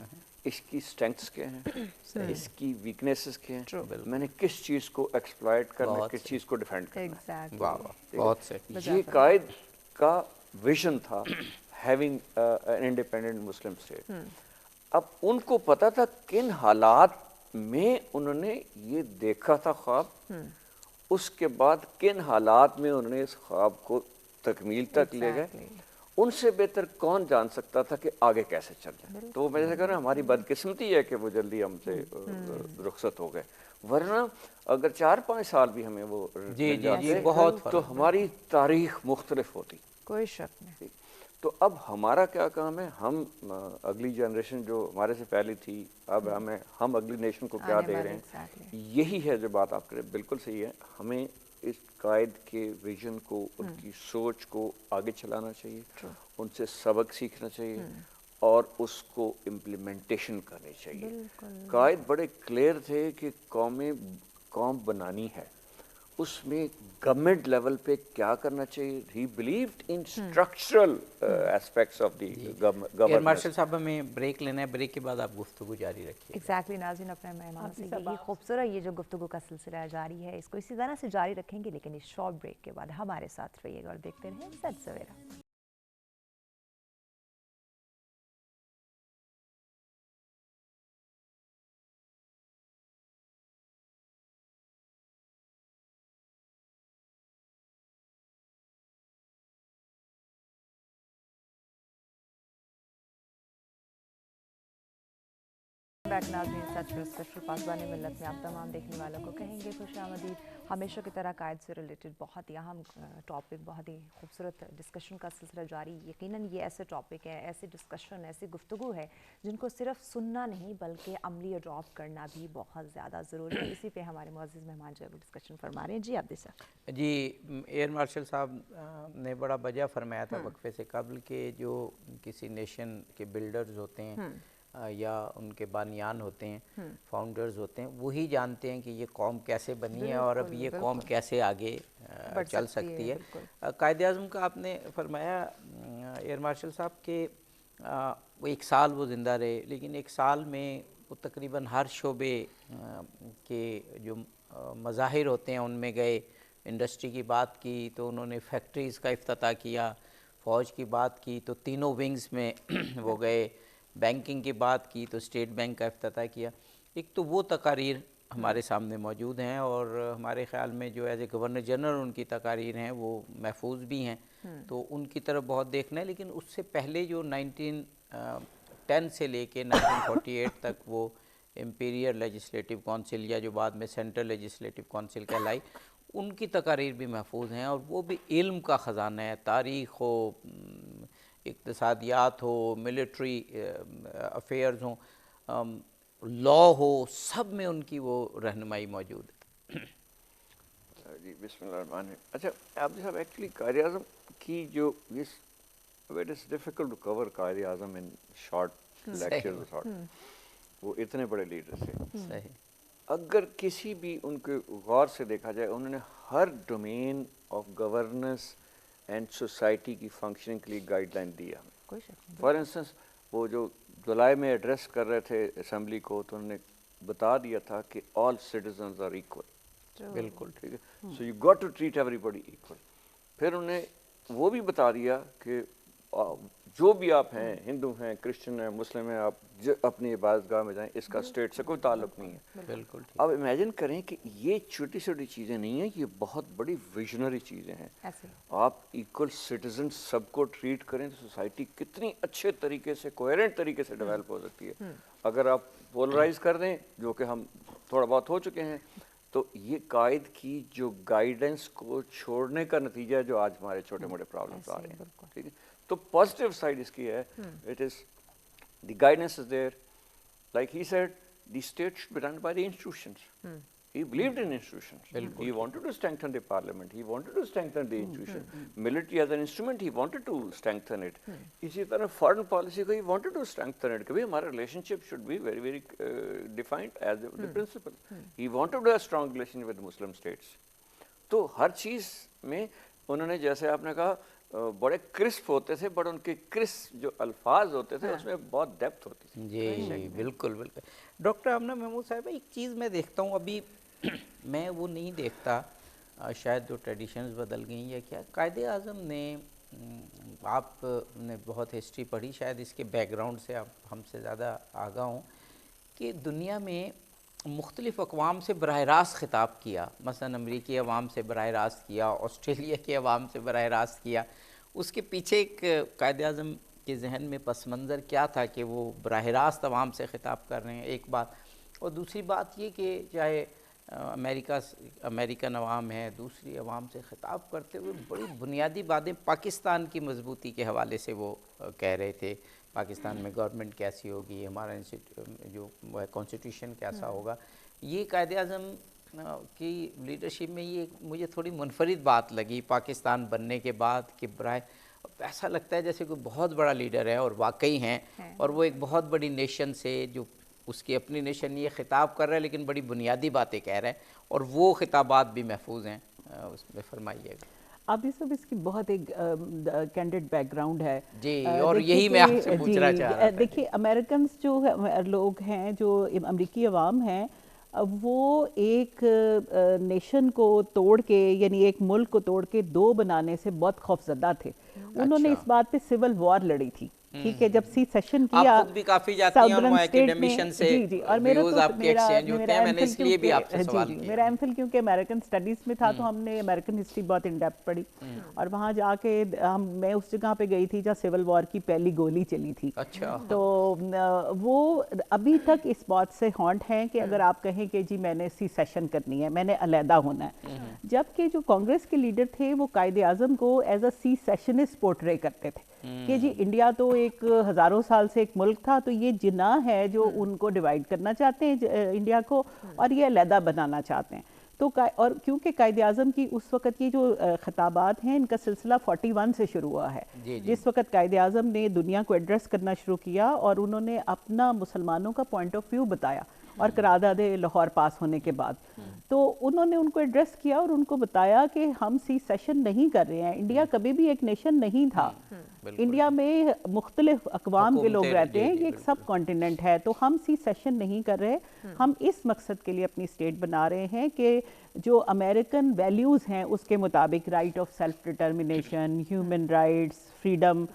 اس کی سٹرینگتھس کیا ہیں، اس کی ویکنیسز کیا ہیں، میں نے کس چیز کو ایکسپلائٹ کرنا، کس چیز کو ڈیفینڈ کرنا. بہت سے یہ قائد کا ویژن تھا، having an independent Muslim state. اب ان کو پتا تھا کن حالات میں انہوں نے یہ دیکھا تھا خواب، اس کے بعد کن حالات میں انہوں نے اس خواب کو تکمیل تک لے گئے، ان سے بہتر کون جان سکتا تھا کہ آگے کیسے چل جائے. تو میں جیسے کہہ رہا ہوں ہماری بدقسمتی ہے کہ وہ جلدی ہم سے رخصت ہو گئے، ورنہ اگر 4-5 سال بھی ہمیں وہ مل جاتے بہت تو ہماری تاریخ مختلف ہوتی. کوئی شک نہیں. تو اب ہمارا کیا کام ہے، ہم اگلی جنریشن جو ہمارے سے پہلی تھی، اب ہم اگلی نیشن کو کیا دے رہے ہیں. یہی ہے جو بات آپ کریں، بالکل صحیح ہے. ہمیں اس قائد کے ویژن کو، ان کی سوچ کو آگے چلانا چاہیے، ان سے سبق سیکھنا چاہیے اور اس کو امپلیمنٹیشن کرنی چاہیے. قائد بڑے کلیئر تھے کہ قوم بنانی ہے، اس میں گورنمنٹ لیول پہ کیا کرنا چاہیے. He believed in structural aspects of the government. Air marshal صاحب ہمیں بریک لینا ہے، بریک کے بعد آپ گفتگو جاری رکھیے. ایگزیکٹلی ناظرین، اپنے مہمانوں سے یہی خوبصورت یہ جو گفتگو کا سلسلہ جاری ہے، اس کو اسی طرح سے جاری رکھیں گے، لیکن اس شارٹ بریک کے بعد ہمارے ساتھ رہیے گا اور دیکھتے رہیں سچ سویرا. بیک ناظرین، سچ پر اسپیشل پاسبان ملت میں آپ تمام دیکھنے والوں کو کہیں گے خوش آمدید. ہمیشہ کی طرح قائد سے ریلیٹڈ بہت ہی اہم ٹاپک، بہت ہی خوبصورت ڈسکشن کا سلسلہ جاری. یقیناً یہ ایسے ٹاپک ہے، ایسے ڈسکشن، ایسی گفتگو ہے جن کو صرف سننا نہیں بلکہ عملی اڈاپٹ کرنا بھی بہت زیادہ ضروری ہے. اسی پہ ہمارے معزز مہمان جو ہے وہ ڈسکشن فرما رہے ہیں. جی عبدی صاحب. جی، ایئر مارشل صاحب نے بڑا بجا فرمایا تھا وقفے سے قبل کہ جو کسی نیشن کے بلڈرز ہوتے ہیں یا ان کے بانیان ہوتے ہیں، فاؤنڈرز ہوتے ہیں، وہی جانتے ہیں کہ یہ قوم کیسے بنی ہے اور اب یہ قوم کیسے آگے چل سکتی ہے. قائد اعظم کا آپ نے فرمایا ایئر مارشل صاحب کہ وہ 1 سال وہ زندہ رہے، لیکن 1 سال میں وہ تقریباً ہر شعبے کے جو مظاہر ہوتے ہیں ان میں گئے. انڈسٹری کی بات کی تو انہوں نے فیکٹریز کا افتتاح کیا، فوج کی بات کی تو تینوں ونگز میں وہ گئے، بینکنگ کی بات کی تو اسٹیٹ بینک کا افتتاح کیا. ایک تو وہ تقاریر ہمارے سامنے موجود ہیں اور ہمارے خیال میں جو ایز اے گورنر جنرل ان کی تقاریر ہیں وہ محفوظ بھی ہیں، تو ان کی طرف بہت دیکھنا ہے. لیکن اس سے پہلے جو 1910 سے لے کے 1948 تک وہ امپیریل لیجسلیٹو کونسل یا جو بعد میں سینٹرل لیجسلیٹو کونسل کہلائی، ان کی تقاریر بھی محفوظ ہیں اور وہ بھی علم کا خزانہ ہے. تاریخ ہو، اقتصادیات ہو، ملٹری افیئرز ہوں، لا ہو، سب میں ان کی وہ رہنمائی موجود ہے. جی بسم اللہ الرحمن الرحیم. اچھا عبد صاحب، ایکچولی قائد اعظم کی جو it is difficult to cover Quaid Azam in short lecture. وہ اتنے بڑے لیڈر تھے. صحیح. اگر کسی بھی ان کے غور سے دیکھا جائے، انہوں نے ہر domain of governance and society کی فنکشننگ کے لیے گائیڈ لائن دی ہمیں. فار انسٹنس وہ جو جولائی میں ایڈریس کر رہے تھے اسمبلی کو، تو انہوں نے بتا دیا تھا کہ آل سٹیزنز آر ایکول. بالکل ٹھیک ہے. So you got to treat everybody equal. پھر انہوں نے وہ بھی بتا دیا کہ جو بھی آپ ہیں، ہندو ہیں، کرسچن ہیں، مسلم ہیں، آپ اپنی عبادت گاہ میں جائیں، اس کا اسٹیٹ سے کوئی تعلق نہیں ہے. بالکل. اب امیجن کریں کہ یہ چھوٹی چھوٹی چیزیں نہیں ہیں، یہ بہت بڑی ویژنری چیزیں ہیں. آپ ایکول سٹیزن سب کو ٹریٹ کریں تو سوسائٹی کتنی اچھے طریقے سے، کوہیرنٹ طریقے سے ڈیولپ ہو سکتی ہے. اگر آپ پولرائز کر دیں، جو کہ ہم تھوڑا بہت ہو چکے ہیں، تو یہ قائد کی جو گائیڈنس کو چھوڑنے کا نتیجہ ہے جو آج ہمارے چھوٹے موٹے پرابلمس آ رہے ہیں. ٹھیک ہے. تو پازیٹیو سائڈ اس کی ہے، it is the guidance is there. Like he said, the state should be run by the institutions. He believed in institutions. He wanted to strengthen the parliament. He wanted to strengthen the institution. Military as an instrument, he wanted to strengthen it. اسی طرح foreign policy کو he wanted to strengthen it. کہ ہمارا relationship should be very, very defined as the principle. He wanted to have strong relationship with Muslim states. تو ہر چیز میں انہوں نے, جیسے آپ نے کہا, بڑے کرسپ ہوتے تھے, بٹ ان کے کرسپ جو الفاظ ہوتے تھے اس میں بہت ڈیپتھ ہوتی تھی. جی بالکل بالکل. ڈاکٹر آمنہ محمود صاحب, ایک چیز میں دیکھتا ہوں, ابھی میں وہ نہیں دیکھتا, شاید جو ٹریڈیشنز بدل گئیں یا کیا, قائد اعظم نے, آپ نے بہت ہسٹری پڑھی, شاید اس کے بیک گراؤنڈ سے آپ ہم سے زیادہ آگاہ ہوں, کہ دنیا میں مختلف اقوام سے براہ راست خطاب کیا، مثلا امریکی عوام سے براہ راست کیا، آسٹریلیا کے عوام سے براہ راست کیا، اس کے پیچھے ایک قائد اعظم کے ذہن میں پس منظر کیا تھا کہ وہ براہ راست عوام سے خطاب کر رہے ہیں، ایک بات. اور دوسری بات یہ کہ چاہے امریکن عوام ہے، دوسری عوام سے خطاب کرتے ہوئے بڑی بنیادی باتیں پاکستان کی مضبوطی کے حوالے سے وہ کہہ رہے تھے. پاکستان میں گورنمنٹ کیسی ہوگی، ہمارا جو کانسٹیٹیوشن کیسا ہوگا. یہ قائد اعظم کی لیڈرشپ میں یہ مجھے تھوڑی منفرد بات لگی پاکستان بننے کے بعد کہ ایسا لگتا ہے جیسے کوئی بہت بڑا لیڈر ہے، اور واقعی ہیں، اور وہ ایک بہت بڑی نیشن سے جو اس کی اپنی نیشن یہ خطاب کر رہا ہے لیکن بڑی بنیادی باتیں کہہ رہا ہے، اور وہ خطابات بھی محفوظ ہیں. اس میں فرمائیے گا. ابھی سب اس کی بہت ایک کینڈیڈ بیک گراؤنڈ ہے. جی، اور یہی میں آپ سے پوچھنا چاہ رہا تھا. دیکھیے امریکنز جو لوگ ہیں، جو امریکی عوام ہیں، وہ ایک نیشن کو توڑ کے، یعنی ایک ملک کو توڑ کے دو بنانے سے بہت خوفزدہ تھے. انہوں نے اس بات پہ سول وار لڑی تھی. ٹھیک ہے، جب سی سیشن کیا، آپ خود بھی کافی جاتی ہیں اور اکیڈیمشن سے ویوز آپ کے ایکسچینج ہوتے ہیں. میں نے اس لیے بھی آپ سے سوال کیا. میرا ایم فل کیونکہ امریکن اسٹڈیز میں تھا تو ہم نے امریکن ہسٹری بہت ان ڈیپتھ پڑھی، اور وہاں جا کے میں اس جگہ پہ گئی تھی جہاں سول وار کی پہلی گولی چلی تھی. اچھا. تو وہ ابھی تک اس بات سے ہانٹ ہیں کہ اگر آپ کہیں کہ جی میں نے سی سیشن کرنی ہے، میں نے علیحدہ ہونا ہے، جبکہ جو کانگریس کے لیڈر تھے وہ قائد اعظم کو ایز اے سی سیشنسٹ پورٹرے کرتے تھے کہ جی انڈیا تو ایک ہزاروں سال سے ایک ملک تھا، تو یہ جناح ہے جو ان کو ڈیوائیڈ کرنا چاہتے ہیں انڈیا کو، اور یہ علیحدہ بنانا چاہتے ہیں. تو اور کیونکہ قائد اعظم کی اس وقت یہ جو خطابات ہیں ان کا سلسلہ 41 سے شروع ہوا ہے، جس وقت قائد اعظم نے دنیا کو ایڈریس کرنا شروع کیا اور انہوں نے اپنا مسلمانوں کا پوائنٹ آف ویو بتایا، اور قرارداد لاہور پاس ہونے کے بعد تو انہوں نے ان کو ایڈریس کیا اور ان کو بتایا کہ ہم سی سیشن نہیں کر رہے ہیں. انڈیا کبھی بھی ایک نیشن نہیں تھا. انڈیا میں مختلف اقوام کے لوگ رہتے ہیں، یہ ایک سب کانٹیننٹ ہے، تو ہم سی سیشن نہیں کر رہے. ہم اس مقصد کے لیے اپنی اسٹیٹ بنا رہے ہیں کہ جو امریکن ویلیوز ہیں اس کے مطابق، right of self determination, human rights, freedom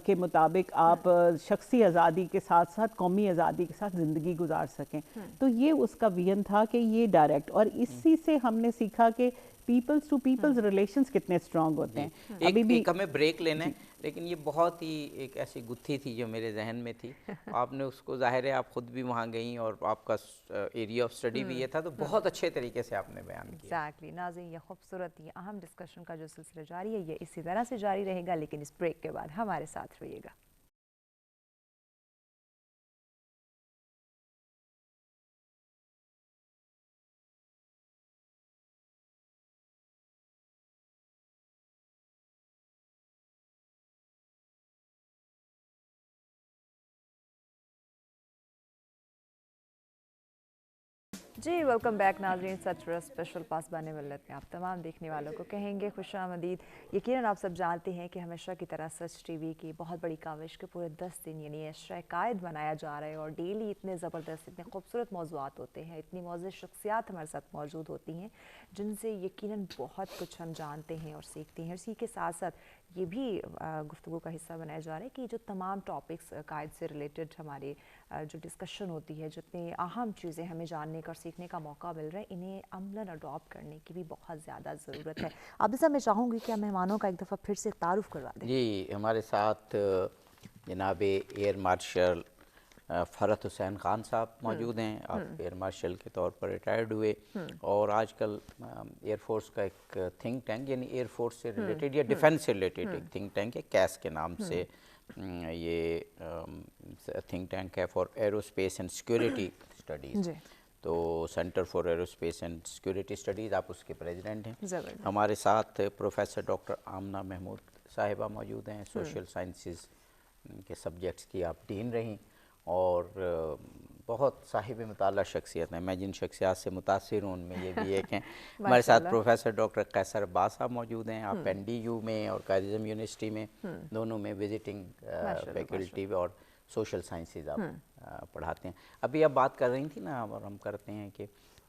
کے مطابق آپ شخصی آزادی کے ساتھ ساتھ قومی آزادی کے ساتھ زندگی گزار سکیں. تو یہ اس کا ویژن تھا کہ یہ ڈائریکٹ، اور اسی سے ہم نے سیکھا کہ پیپلز ٹو پیپلز ریلیشنز کتنے اسٹرانگ ہوتے ہیں. ابھی بھی ایک ہمیں بریک لینا ہے، لیکن یہ بہت ہی ایک ایسی گتھی تھی جو میرے ذہن میں تھی. آپ نے اس کو، ظاہر ہے آپ خود بھی وہاں گئیں اور آپ کا ایریا آف اسٹڈی بھی یہ تھا، تو بہت اچھے طریقے سے آپ نے بیان کیا. ایگزیکٹلی. ناظرین، یہ خوبصورت، یہ اہم ڈسکشن کا جو سلسلہ جاری ہے یہ اسی طرح سے جاری رہے گا، لیکن اس بریک کے بعد ہمارے ساتھ رہیے گا. جی ویلکم بیک ناظرین. سچرا اسپیشل پاسبان ملت میں آپ تمام دیکھنے والوں کو کہیں گے خوش آمدید. یقیناً آپ سب جانتے ہیں کہ ہمیشہ کی طرح سچ ٹی وی کی بہت بڑی کاوش کے پورے 10 دن یعنی عشرۂ قائد منایا جا رہا ہے، اور ڈیلی اتنے زبردست، اتنے خوبصورت موضوعات ہوتے ہیں، اتنی معزز شخصیات ہمارے ساتھ موجود ہوتی ہیں جن سے یقیناً بہت کچھ ہم جانتے ہیں اور سیکھتے ہیں. اسی کے ساتھ ساتھ یہ بھی گفتگو کا حصہ بنایا جا رہا ہے کہ جو تمام ٹاپکس قائد سے ریلیٹڈ ہمارے جو ڈسکشن ہوتی ہے، جتنی اہم چیزیں ہمیں جاننے کا اور سیکھنے کا موقع مل رہا ہے، انہیں عملاً اڈاپٹ کرنے کی بھی بہت زیادہ ضرورت ہے. اب جیسا میں چاہوں گی کہ ہم مہمانوں کا ایک دفعہ پھر سے تعارف کروا دیں. جی، ہمارے ساتھ جناب ایئر مارشل فرحت حسین خان صاحب موجود ہیں. آپ ایئر مارشل کے طور پر ریٹائرڈ ہوئے، اور آج کل ایئر فورس کا ایک تھنک ٹینک، یعنی ایئر فورس سے ریلیٹڈ یا ڈیفینس سے ریلیٹڈ ایک تھنک ٹینک ہے، کیس کے نام سے یہ تھنک ٹینک ہے، for aerospace and security studies. تو centre for aerospace and security studies, آپ اس کے پریزیڈنٹ ہیں. ہمارے ساتھ پروفیسر ڈاکٹر آمنہ محمود صاحبہ موجود ہیں، سوشل سائنسز کے سبجیکٹس کی آپ ڈین رہیں، اور بہت صاحب مطالعہ شخصیت ہیں. میں جن شخصیات سے متاثر ہوں ان میں یہ بھی ایک ہیں. ہمارے ساتھ پروفیسر ڈاکٹر قیصر عباس صاحب موجود ہیں. آپ این ڈی یو میں اور قائد اعظم یونیورسٹی میں دونوں میں وزٹنگ فیکلٹی اور سوشل سائنسز آپ پڑھاتے ہیں. ابھی آپ بات کر رہی تھیں نا، اور ہم کرتے ہیں کہ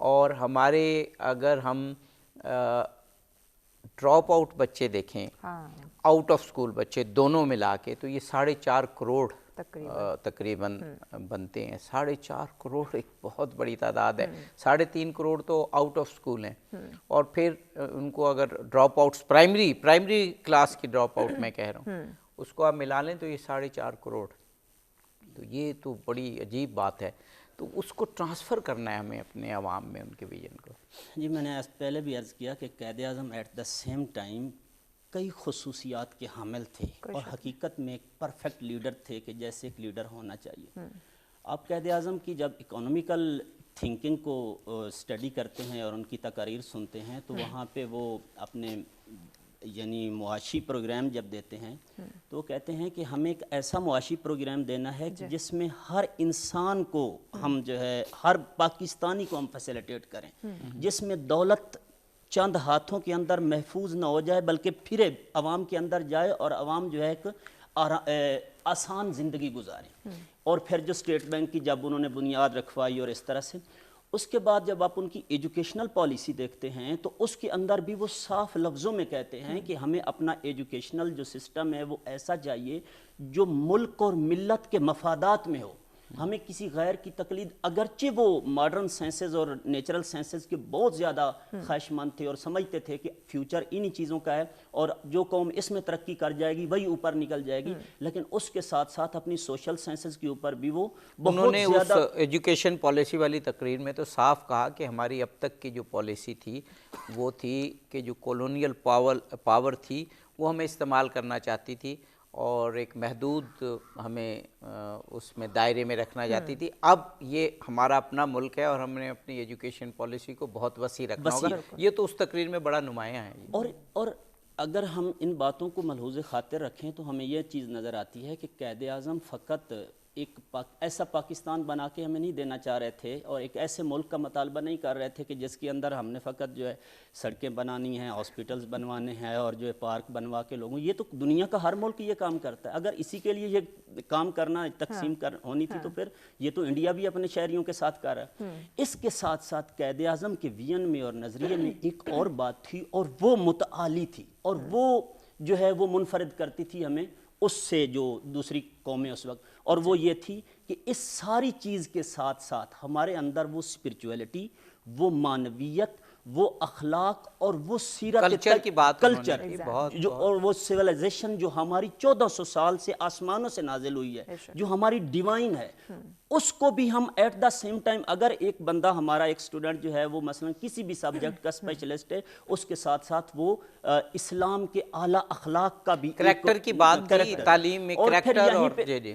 اور ہمارے اگر ہم ڈراپ آؤٹ بچے دیکھیں آؤٹ آف اسکول بچے دونوں ملا کے تو یہ 4.5 کروڑ تقریباً بنتے ہیں. 4.5 کروڑ ایک بہت بڑی تعداد ہے. 3.5 کروڑ تو آؤٹ آف اسکول ہیں, اور پھر ان کو اگر ڈراپ آؤٹس پرائمری کلاس کی ڈراپ آؤٹ میں کہہ رہا ہوں اس کو آپ ملا لیں تو یہ 4.5 کروڑ. تو یہ تو بڑی عجیب بات ہے. تو اس کو ٹرانسفر کرنا ہے ہمیں اپنے عوام میں ان کے ویژن کو. جی میں نے پہلے بھی عرض کیا کہ Quaid Azam at the same time کئی خصوصیات کے حامل تھے اور حقیقت میں ایک پرفیکٹ لیڈر تھے کہ جیسے ایک لیڈر ہونا چاہیے. آپ قائد اعظم کی جب اکنامیکل تھنکنگ کو اسٹڈی کرتے ہیں اور ان کی تقاریر سنتے ہیں تو وہاں پہ وہ اپنے یعنی معاشی پروگرام جب دیتے ہیں تو وہ کہتے ہیں کہ ہمیں ایک ایسا معاشی پروگرام دینا ہے کہ جس میں ہر انسان کو ہم جو ہے ہر پاکستانی کو ہم فیسیلیٹیٹ کریں, جس میں دولت چند ہاتھوں کے اندر محفوظ نہ ہو جائے بلکہ پھر عوام کے اندر جائے اور عوام جو ہے ایک آسان زندگی گزاریں. اور پھر جو اسٹیٹ بینک کی جب انہوں نے بنیاد رکھوائی اور اس طرح سے اس کے بعد جب آپ ان کی ایجوکیشنل پالیسی دیکھتے ہیں تو اس کے اندر بھی وہ صاف لفظوں میں کہتے ہیں کہ ہمیں اپنا ایجوکیشنل جو سسٹم ہے وہ ایسا چاہیے جو ملک اور ملت کے مفادات میں ہو. ہمیں کسی غیر کی تقلید, اگرچہ وہ ماڈرن سائنسز اور نیچرل سائنسز کے بہت زیادہ خواہش مند تھے اور سمجھتے تھے کہ فیوچر انہی چیزوں کا ہے اور جو قوم اس میں ترقی کر جائے گی وہی اوپر نکل جائے گی, لیکن اس کے ساتھ ساتھ اپنی سوشل سائنسز کے اوپر بھی وہ انہوں نے اس ایجوکیشن پالیسی والی تقریر میں تو صاف کہا کہ ہماری اب تک کی جو پالیسی تھی وہ تھی کہ جو کولونیل پاور تھی وہ ہمیں استعمال کرنا چاہتی تھی اور ایک محدود ہمیں اس میں دائرے میں رکھنا چاہتی تھی. اب یہ ہمارا اپنا ملک ہے اور ہم نے اپنی ایجوکیشن پالیسی کو بہت وسیع رکھنا ہوگا. یہ تو اس تقریر میں بڑا نمایاں ہے. اور اگر ہم ان باتوں کو ملحوظ خاطر رکھیں تو ہمیں یہ چیز نظر آتی ہے کہ قائد اعظم فقط ایک ایسا پاکستان بنا کے ہمیں نہیں دینا چاہ رہے تھے اور ایک ایسے ملک کا مطالبہ نہیں کر رہے تھے کہ جس کے اندر ہم نے فقط جو ہے سڑکیں بنانی ہیں, ہاسپٹلز بنوانے ہیں اور جو ہے پارک بنوا کے لوگوں, یہ تو دنیا کا ہر ملک یہ کام کرتا ہے. اگر اسی کے لیے یہ کام کرنا تقسیم ہونی تھی تو پھر یہ تو انڈیا بھی اپنے شہریوں کے ساتھ کر رہا ہے. اس کے ساتھ ساتھ قائد اعظم کے ویژن میں اور نظریے میں ایک اور بات تھی اور وہ متعالی تھی اور وہ جو ہے وہ منفرد کرتی تھی ہمیں اس سے جو دوسری قومیں اس وقت, اور وہ یہ تھی کہ اس ساری چیز کے ساتھ ساتھ ہمارے اندر وہ اسپرچویلٹی, وہ معنویت, وہ اخلاق اور وہ سیرت کلچر کی بات کلچر جو اور وہ سیولائزیشن جو ہماری 1400 سال سے آسمانوں سے نازل ہوئی ہے, جو ہماری ڈیوائن ہے, اس کو بھی ہم ایٹ دا سیم ٹائم اگر ایک بندہ ہمارا ایک اسٹوڈنٹ جو ہے وہ مثلا کسی بھی سبجیکٹ کا اسپیشلسٹ ہے اس کے ساتھ ساتھ وہ اسلام کے اعلیٰ اخلاق کا بھی کریکٹر کی بات کی, تعلیم میں کریکٹر. اور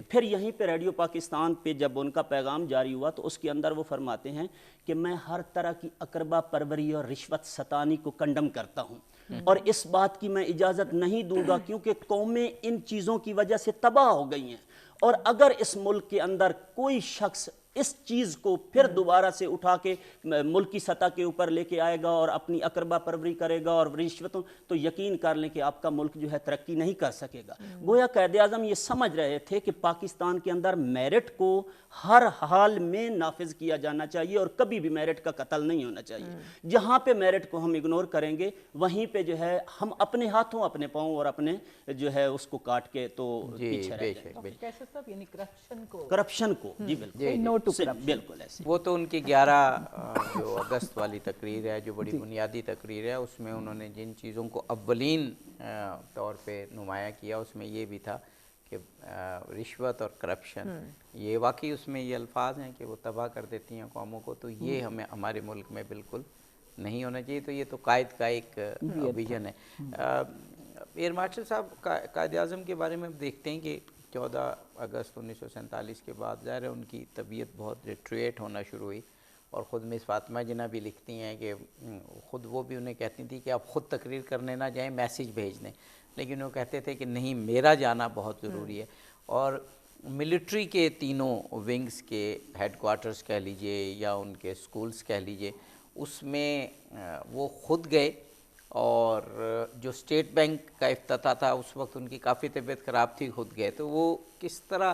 پھر یہیں پہ ریڈیو پاکستان پہ جب ان کا پیغام جاری ہوا تو اس کے اندر وہ فرماتے ہیں کہ میں ہر طرح کی اقربا پروری اور رشوت ستانی کو کنڈم کرتا ہوں اور اس بات کی میں اجازت نہیں دوں گا کیونکہ قومیں ان چیزوں کی وجہ سے تباہ ہو گئی ہیں. اور اگر اس ملک کے اندر کوئی شخص اس چیز کو پھر دوبارہ سے اٹھا کے ملکی سطح کے اوپر لے کے آئے گا اور اپنی اقربا پروری کرے گا اور رشوتوں, تو یقین کر لیں کہ آپ کا ملک جو ہے ترقی نہیں کر سکے گا. گویا قائد اعظم یہ سمجھ رہے تھے کہ پاکستان کے اندر میرٹ کو ہر حال میں نافذ کیا جانا چاہیے اور کبھی بھی میرٹ کا قتل نہیں ہونا چاہیے. جہاں پہ میرٹ کو ہم اگنور کریں گے وہیں پہ جو ہے ہم اپنے ہاتھوں اپنے پاؤں اور اپنے جو ہے اس کو کاٹ کے تو پیچھے رہ جائیں گے. کرپشن کو جی بالکل ایسے. وہ تو ان کی 11 جو اگست والی تقریر ہے جو بڑی بنیادی تقریر ہے, اس میں انہوں نے جن چیزوں کو اولین طور پہ نمایاں کیا اس میں یہ بھی تھا کہ رشوت اور کرپشن, یہ واقعی اس میں یہ الفاظ ہیں کہ وہ تباہ کر دیتی ہیں قوموں کو, تو یہ ہمیں ہمارے ملک میں بالکل نہیں ہونا چاہیے. تو یہ تو قائد کا ایک ویژن ہے. ایئر مارشل صاحب قائد اعظم کے بارے میں دیکھتے ہیں کہ 14 اگست 1947 کے بعد ظاہر ہے ان کی طبیعت بہت ریٹریٹ ہونا شروع ہوئی اور خود مس فاطمہ جناح بھی لکھتی ہیں کہ خود وہ بھی انہیں کہتی تھی کہ آپ خود تقریر کرنے نہ جائیں, میسیج بھیج دیں, لیکن وہ کہتے تھے کہ نہیں میرا جانا بہت ضروری ہے. اور ملٹری کے تینوں ونگز کے ہیڈ کوارٹرز کہہ لیجئے یا ان کے سکولز کہہ لیجئے, اس میں وہ خود گئے اور جو اسٹیٹ بینک کا افتتاح تھا اس وقت ان کی کافی طبیعت خراب تھی, خود گئے. تو وہ کس طرح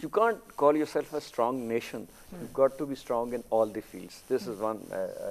You can't call yourself a strong nation. You've got to be strong in all the fields. This is one I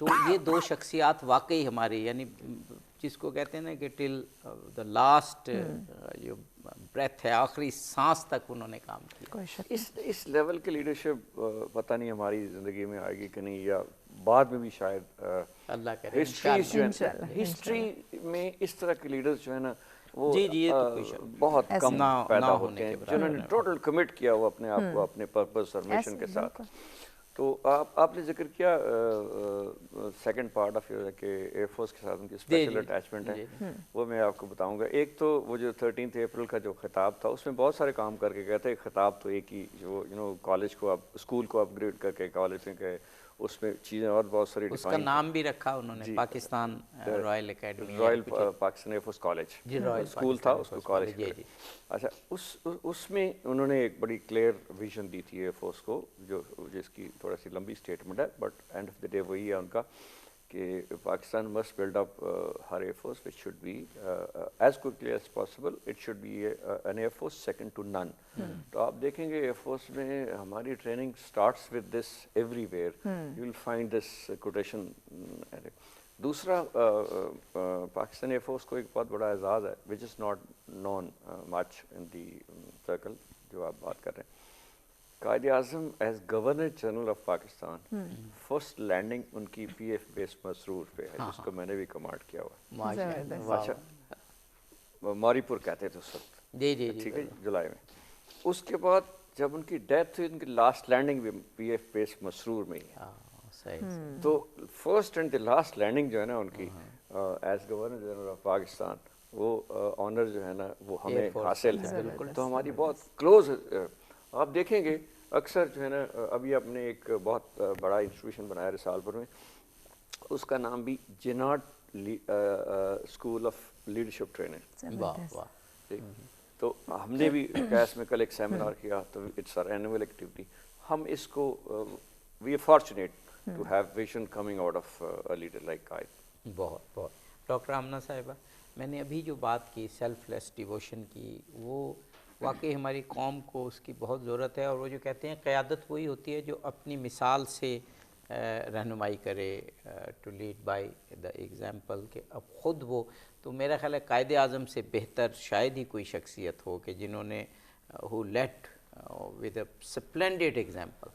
تو یہ دو شخصیات واقعی ہماری یعنی جس کو کہتے ہیں نا کہ ٹل دا لاسٹ جو بریتھ ہے آخری سانس تک انہوں نے کام کیا. اس لیول کی لیڈرشپ پتہ نہیں ہماری زندگی میں آئے گی کہ نہیں یا بعد میں بھی شاید اللہ کرے ہسٹری میں اس طرح کے لیڈرز جو ہے نا وہ بہت کم پیدا ہوتے ہیں جنہوں نے ٹوٹل کمٹ کیا ہوا اپنے آپ کو اپنے پرپس اور مشن کے ساتھ. تو آپ نے ذکر کیا سیکنڈ پارٹ آف یور کہ ایئر فورس کے ساتھ ان کی اسپیشل اٹیچمنٹ ہے, وہ میں آپ کو بتاؤں گا. ایک تو وہ جو 13 اپریل کا جو خطاب تھا اس میں بہت سارے کام کر کے گئے تھے. خطاب تو ایک ہی جو کالج کو اسکول کو اپ گریڈ کر کے کالج میں گئے, اس میں چیزیں اور بہت ساری اس کا نام بھی رکھا انہوں نے Pakistan Royal academy, Royal Pakistan air force college school تھا اس کو کالج. اچھا اس میں انہوں نے ایک بڑی کلیئر ویژن دی تھی ایئر فورس کو, جس کی تھوڑا سی لمبی اسٹیٹمنٹ ہے but end of the day وہی ہے ان کا کہ Pakistan must build up her air force which should be as quickly as possible. It should be an air force second to none. تو آپ دیکھیں گے ایئر فورس میں ہماری training starts with this everywhere, you will find this quotation. دوسرا Pakistan air force کو ایک بہت بڑا اعزاز ہے وچ is not known much in the circle جو آپ بات کر رہے ہیں. Quaid Azam as governor general of Pakistan first landing ان کی پی ایف بیس مسرور پہ ہے, جس کو میں نے بھی کمانڈ کیا ہوا ہے. اچھا ماری پور کہتے تھے اس وقت, ٹھیک ہے, جولائی میں. اس کے بعد جب ان کی ڈیتھ ہوئی ان کی لاسٹ لینڈنگ بھی پی ایف بیس مسرور میں ہی ہے. تو first and the last landing جو ہے نا ان کی as governor general of Pakistan, وہ آنر جو ہے نا وہ ہمیں حاصل ہے. تو ہماری بہت کلوز, آپ دیکھیں گے اکثر جو ہے نا, ابھی آپ نے ایک بہت بڑا انسٹیٹیوشن بنایا رسال پور میں, اس کا نام بھی جناٹ اسکول آف لیڈرشپ ٹریننگ. تو ہم نے بھی کیس میں کل ایک سیمینار کیا, تو اٹس آر اینول ایکٹیویٹی. ہم اس کو we are fortunate to have vision coming out of a leader like Quaid. بہت بہت. ڈاکٹر آمنہ صاحبہ, میں نے ابھی جو بات کی سیلف لیس ڈیووشن کی, وہ واقعی ہماری قوم کو اس کی بہت ضرورت ہے. اور وہ جو کہتے ہیں قیادت وہی ہوتی ہے جو اپنی مثال سے رہنمائی کرے, to lead by the example, کہ اب خود وہ. تو میرا خیال ہے قائد اعظم سے بہتر شاید ہی کوئی شخصیت ہو کہ جنہوں نے who led with a splendid example.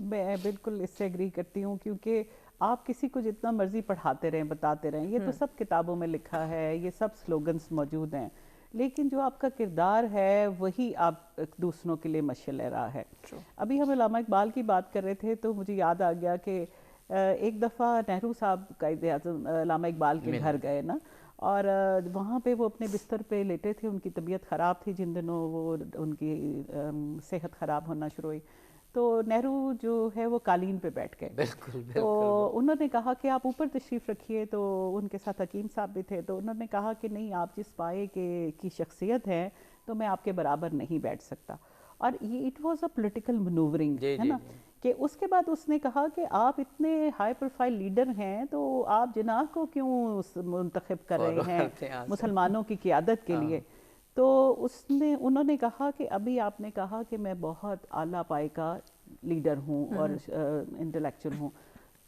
میں بالکل اس سے ایگری کرتی ہوں, کیونکہ آپ کسی کو جتنا مرضی پڑھاتے رہیں بتاتے رہیں, یہ تو سب کتابوں میں لکھا ہے, یہ سب سلوگنز موجود ہیں, لیکن جو آپ کا کردار ہے وہی آپ دوسروں کے لیے مشعل راہ ہے. ابھی ہم علامہ اقبال کی بات کر رہے تھے تو مجھے یاد آ گیا کہ ایک دفعہ نہرو صاحب قائد اعظم علامہ اقبال کے گھر گئے نا, اور وہاں پہ وہ اپنے بستر پہ لیٹے تھے. ان کی طبیعت خراب تھی, جن دنوں وہ ان کی صحت خراب ہونا شروع ہوئی, تو نہرو جو ہے وہ قالین پہ بیٹھ گئے. بالکل. تو انہوں نے کہا کہ آپ اوپر تشریف رکھیے. تو ان کے ساتھ حکیم صاحب بھی تھے, تو انہوں نے کہا کہ نہیں, آپ جس پائے کی شخصیت ہے تو میں آپ کے برابر نہیں بیٹھ سکتا. اور یہ it was a political manoeuvring ہے نا, کہ اس کے بعد اس نے کہا کہ آپ اتنے ہائی پروفائل لیڈر ہیں تو آپ جناح کو کیوں منتخب کر رہے ہیں مسلمانوں کی قیادت کے لیے. تو انہوں نے کہا کہ ابھی آپ نے کہا کہ میں بہت اعلیٰ پائے کا لیڈر ہوں اور انٹلیکچوئل ہوں,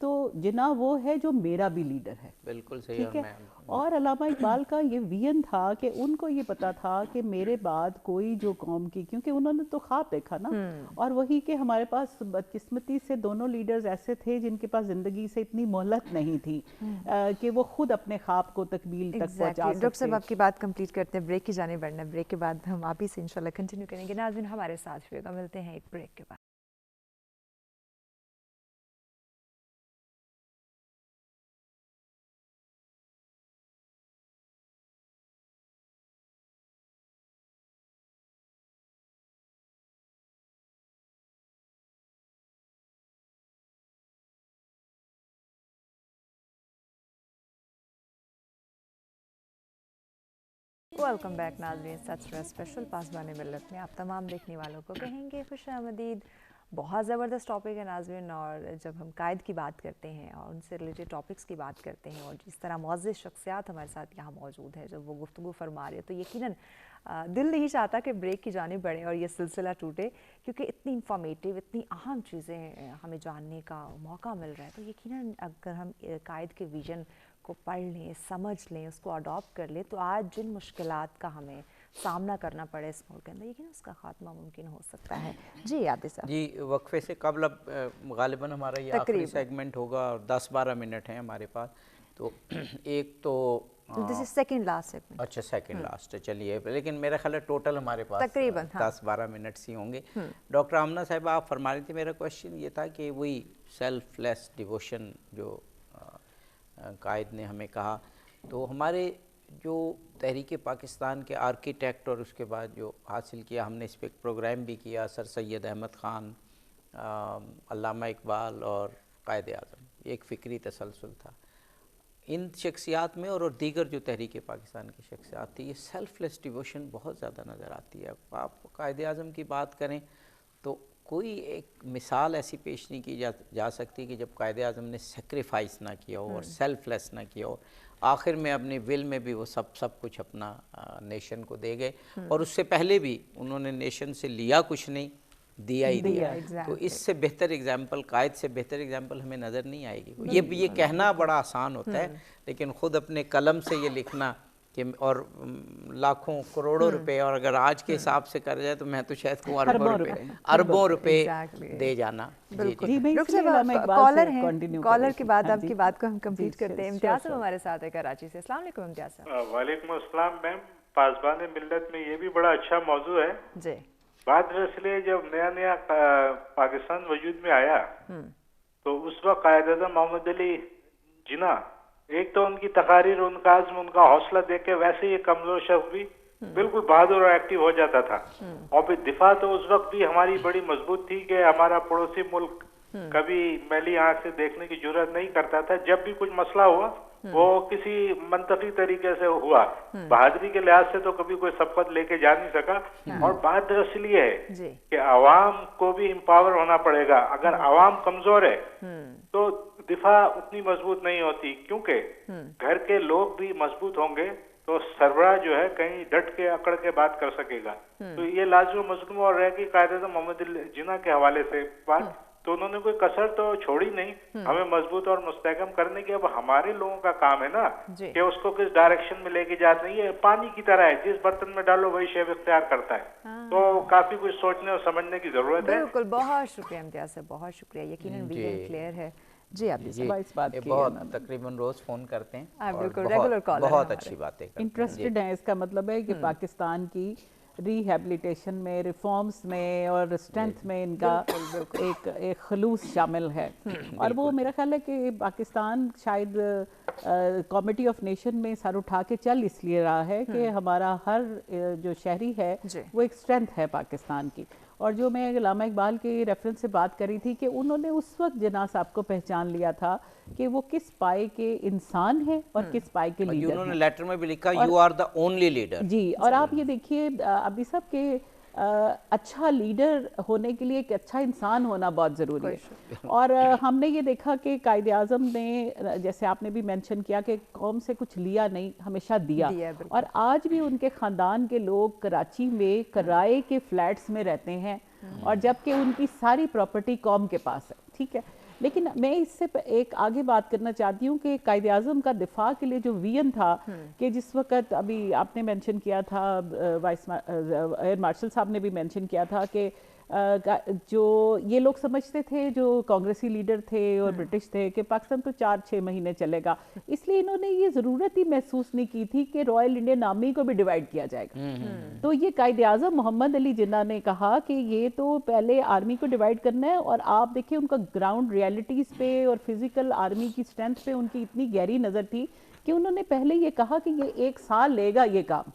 تو جناح وہ ہے جو میرا بھی لیڈر ہے. بالکل صحیح. ٹھیک ہے. اور علامہ اقبال کا یہ ویژن تھا کہ ان کو یہ پتا تھا کہ میرے بعد کوئی جو قوم کی, کیونکہ انہوں نے تو خواب دیکھا نا, اور وہی کہ ہمارے پاس بدقسمتی سے دونوں لیڈرز ایسے تھے جن کے پاس زندگی سے اتنی مہلت نہیں تھی کہ وہ خود اپنے خواب کو تکمیل تک پہنچا سکتے. ڈاکٹر صاحب آپ کی بات کمپلیٹ کرتے ہیں, بریک کی جانب بڑھنا. بریک کے بعد ہم آپ ہی سے انشاءاللہ کنٹینیو کریں گے. ناظرین ہمارے ساتھ رہیے گا, ملتے ہیں ایک بریک کے بعد. ویلکم بیک ناظرین. سچ میں اسپیشل پاسبان ملت میں آپ تمام دیکھنے والوں کو کہیں گے خوش آمدید. بہت زبردست ٹاپک ہے ناظرین، اور جب ہم قائد کی بات کرتے ہیں اور ان سے ریلیٹڈ ٹاپکس کی بات کرتے ہیں اور جس طرح معزز شخصیات ہمارے ساتھ یہاں موجود ہیں جب وہ گفتگو فرما رہے ہیں، تو یقیناً دل نہیں چاہتا کہ بریک کی جانب بڑھیں اور یہ سلسلہ ٹوٹے، کیونکہ اتنی انفارمیٹیو، اتنی اہم چیزیں ہمیں جاننے کا موقع مل رہا ہے۔ تو یقیناً اگر ہم قائد کے ویژن کو پڑھ لیں، سمجھ لیں، اس کو اڈاپٹ کر لیں، تو آج جن مشکلات کا ہمیں سامنا کرنا پڑے اس ملک کے اندر، یقیناً اس کا خاتمہ ممکن ہو سکتا ہے۔ جی عادل صاحب۔ جی وقفے سے قبل اب غالباً ہمارا یہ آخری سیگمنٹ ہوگا اور 10-12 منٹ ہیں ہمارے پاس، تو ایک تو دس از سیکنڈ لاسٹ سیگمنٹ۔ اچھا سیکنڈ لاسٹ چلیے، لیکن میرا خیال ہے ٹوٹل ہمارے پاس تقریباً 10-12 منٹس ہی ہوں گے۔ ڈاکٹر آمنہ صاحبہ آپ فرما رہی تھی، میرا کوشچن یہ تھا کہ وہی سیلف لیس ڈیووشن جو قائد نے ہمیں کہا، تو ہمارے جو تحریک پاکستان کے آرکیٹیکٹ اور اس کے بعد جو حاصل کیا، ہم نے اس پہ ایک پروگرام بھی کیا، سر سید احمد خان، علامہ اقبال اور قائد اعظم، ایک فکری تسلسل تھا۔ ان شخصیات میں اور دیگر جو تحریک پاکستان کی شخصیات تھی، یہ سیلف لیس ڈیووشن بہت زیادہ نظر آتی ہے۔ آپ قائد اعظم کی بات کریں تو کوئی ایک مثال ایسی پیش نہیں کی جا سکتی کہ جب قائد اعظم نے سیکریفائس نہ کیا ہو اور سیلف لیس نہ کیا ہو، آخر میں اپنی ول میں بھی وہ سب کچھ اپنا نیشن کو دے گئے، اور اس سے پہلے بھی انہوں نے نیشن سے لیا کچھ نہیں، دیا ہی دیا۔ تو اس سے بہتر ایگزامپل، قائد سے بہتر ایگزامپل ہمیں نظر نہیں آئے گی۔ یہ کہنا بڑا آسان ہوتا ہے، لیکن خود اپنے قلم سے یہ لکھنا کہ اور لاکھوں کروڑوں روپے، اور اگر آج کے حساب سے کر جائے تو میں تو شاید کو اربوں روپے دے جانا۔ کالر ہیں، کالر کے بعد آپ کی بات کو ہم کمپلیٹ کرتے ہیں۔ امتیاز صاحب ہمارے ساتھ ہے کراچی سے۔ السلام علیکم امتیاز صاحب۔ وعلیکم السلام میم، پاسبان ملت میں یہ بھی بڑا اچھا موضوع ہے۔ جی بات دراصل جب نیا پاکستان وجود میں آیا تو اس وقت قائد اعظم محمد علی جناح، ایک تو ان کی تقاریر، ان کا عزم، ان کا حوصلہ دیکھ کے ویسے یہ کمزور شخص بھی بالکل بہادر اور ایکٹیو ہو جاتا تھا، اور پھر دفاع تو اس وقت بھی ہماری بڑی مضبوط تھی کہ ہمارا پڑوسی ملک کبھی میلی آنکھ سے دیکھنے کی جرات نہیں کرتا تھا۔ جب بھی کچھ مسئلہ ہوا وہ کسی منطقی طریقے سے ہوا، بہادری کے لحاظ سے تو کبھی کوئی سبقت لے کے جا نہیں سکا۔ اور بات دراصل یہ ہے کہ عوام کو بھی امپاور ہونا پڑے گا۔ اگر عوام کمزور ہے تو دفاع اتنی مضبوط نہیں ہوتی، کیونکہ گھر کے لوگ بھی مضبوط ہوں گے تو سربراہ جو ہے کہیں ڈٹ کے اکڑ کے بات کر سکے گا۔ تو یہ لازم مضمون اور رہ گئی قائد اعظم محمد علی جناح کے حوالے سے بات، تو انہوں نے کوئی کسر تو چھوڑی نہیں ہمیں مضبوط اور مستحکم کرنے کی۔ اب ہمارے لوگوں کا کام ہے نا کہ اس کو کس ڈائریکشن میں لے کے جاتے ہیں۔ یہ پانی کی طرح ہے، جس برتن میں ڈالو وہی شیب اختیار کرتا ہے، تو کافی کچھ سوچنے اور سمجھنے کی ضرورت ہے۔ بالکل، بہت شکریہ امتیاز صاحب، بہت شکریہ۔ یقیناً ویژن کلیئر ہے۔ جی آپ بہت تقریباً روز فون کرتے ہیں، بالکل ریگولر کالر، بہت اچھی باتیں کرتے ہیں، انٹرسٹڈ ہیں۔ اس کا مطلب ہے کہ پاکستان کی ریہیبلیٹیشن میں، ریفارمز میں اور اسٹرینتھ میں ان کا ایک خلوص شامل ہے۔ اور وہ میرا خیال ہے کہ پاکستان شاید کمیٹی آف نیشن میں سر اٹھا کے چل اس لیے رہا ہے کہ ہمارا ہر جو شہری ہے وہ ایک اسٹرینتھ ہے پاکستان کی۔ اور جو میں علامہ اقبال کے ریفرنس سے بات کری تھی کہ انہوں نے اس وقت جناح صاحب کو پہچان لیا تھا کہ وہ کس پائے کے انسان ہیں اور کس پائے کے لیڈر ہیں۔ انہوں نے لیٹر میں بھی لکھا you are the only leader. جی، اور آپ یہ دیکھیے ابھی صاحب کہ اچھا لیڈر ہونے کے لیے ایک اچھا انسان ہونا بہت ضروری ہے۔ اور ہم نے یہ دیکھا کہ قائد اعظم نے، جیسے آپ نے بھی مینشن کیا، کہ قوم سے کچھ لیا نہیں، ہمیشہ دیا۔ اور آج بھی ان کے خاندان کے لوگ کراچی میں کرائے کے فلیٹس میں رہتے ہیں، اور جبکہ ان کی ساری پراپرٹی قوم کے پاس ہے، ٹھیک ہے۔ لیکن میں اس سے ایک آگے بات کرنا چاہتی ہوں کہ قائد اعظم کا دفاع کے لیے جو ویژن تھا، کہ جس وقت ابھی آپ نے مینشن کیا تھا، وائس ایئر مارشل صاحب نے بھی مینشن کیا تھا کہ جو یہ لوگ سمجھتے تھے، جو کانگریسی لیڈر تھے اور برٹش تھے، کہ پاکستان تو 4-6 مہینے چلے گا، اس لیے انہوں نے یہ ضرورت ہی محسوس نہیں کی تھی کہ رائل انڈین آرمی کو بھی ڈیوائیڈ کیا جائے گا۔ تو یہ قائد اعظم محمد علی جناح نے کہا کہ یہ تو پہلے آرمی کو ڈیوائیڈ کرنا ہے، اور آپ دیکھیں ان کا گراؤنڈ ریالٹیز پہ اور فزیکل آرمی کی اسٹرینتھ پہ ان کی اتنی گہری نظر تھی کہ انہوں نے پہلے یہ کہا کہ یہ 1 سال لے گا یہ کام۔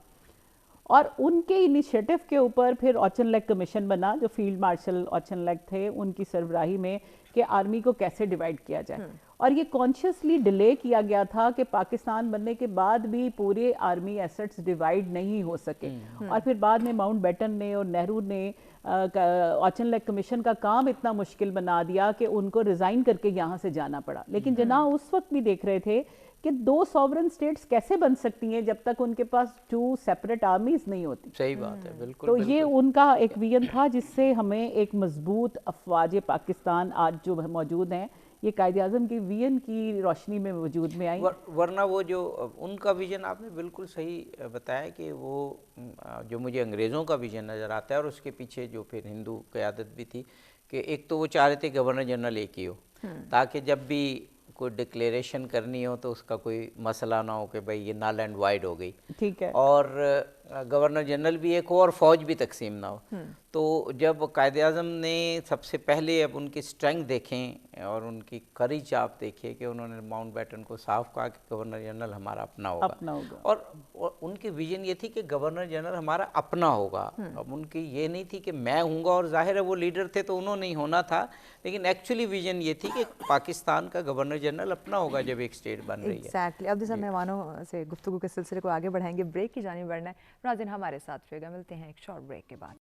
اور ان کے انیشیٹو کے اوپر پھر اوچن لیگ کمیشن بنا، جو فیلڈ مارشل اوچن لیگ تھے ان کی سربراہی میں، کہ آرمی کو کیسے ڈیوائیڈ کیا جائے۔ اور یہ کانشیسلی ڈیلے کیا گیا تھا کہ پاکستان بننے کے بعد بھی پورے آرمی ایسٹس ڈیوائیڈ نہیں ہو سکے، اور پھر بعد میں ماؤنٹ بیٹن نے اور نہرو نے آچن لیک کمیشن کا کام اتنا مشکل بنا دیا کہ ان کو ریزائن کر کے یہاں سے جانا پڑا. لیکن جناح اس وقت بھی دیکھ رہے تھے کہ 2 سوورن سٹیٹس کیسے بن سکتی ہیں جب تک ان کے پاس 2 سیپریٹ آرمیز نہیں ہوتی. صحیح بات ہے، بالکل. تو یہ ان کا ایک ویژن تھا جس سے ہمیں ایک مضبوط افواج پاکستان آج جو موجود ہیں یہ قائد اعظم کی ویژن کی روشنی میں وجود میں آئی. ورنہ وہ جو ان کا ویژن آپ نے بالکل صحیح بتایا کہ وہ جو مجھے انگریزوں کا ویژن نظر آتا ہے اور اس کے پیچھے جو پھر ہندو قیادت بھی تھی کہ ایک تو وہ چاہ رہے تھے گورنر جنرل ایک ہی ہو تاکہ جب بھی کوئی ڈکلیریشن کرنی ہو تو اس کا کوئی مسئلہ نہ ہو کہ بھئی یہ نل اینڈ وائڈ ہو گئی. ٹھیک ہے. اور گورنر جنرل بھی ایک ہو اور فوج بھی تقسیم نہ ہو. تو جب قائد اعظم نے سب سے پہلے اب ان کی اسٹرینگتھ دیکھیں اور ان کی کریج آپ دیکھیں کہ انہوں نے ماؤنٹ بیٹن کو صاف کہا کہ گورنر جنرل ہمارا اپنا ہوگا. اور ان کی ویژن یہ تھی کہ گورنر جنرل ہمارا اپنا ہوگا. اب ان کی یہ نہیں تھی کہ میں ہوں گا، اور ظاہر ہے وہ لیڈر تھے تو انہوں نہیں ہونا تھا، لیکن ایکچولی ویژن یہ تھی کہ پاکستان کا گورنر جنرل اپنا ہوگا جب ایک اسٹیٹ بن رہی ہے. ایگزیکٹلی. اب جیسا مہمانوں سے گفتگو کے سلسلے کو آگے بڑھائیں گے، بریک کی جانب بڑھنا ہے. ناظرین ہمارے ساتھ رہے گا، ملتے ہیں ایک شارٹ بریک کے بعد.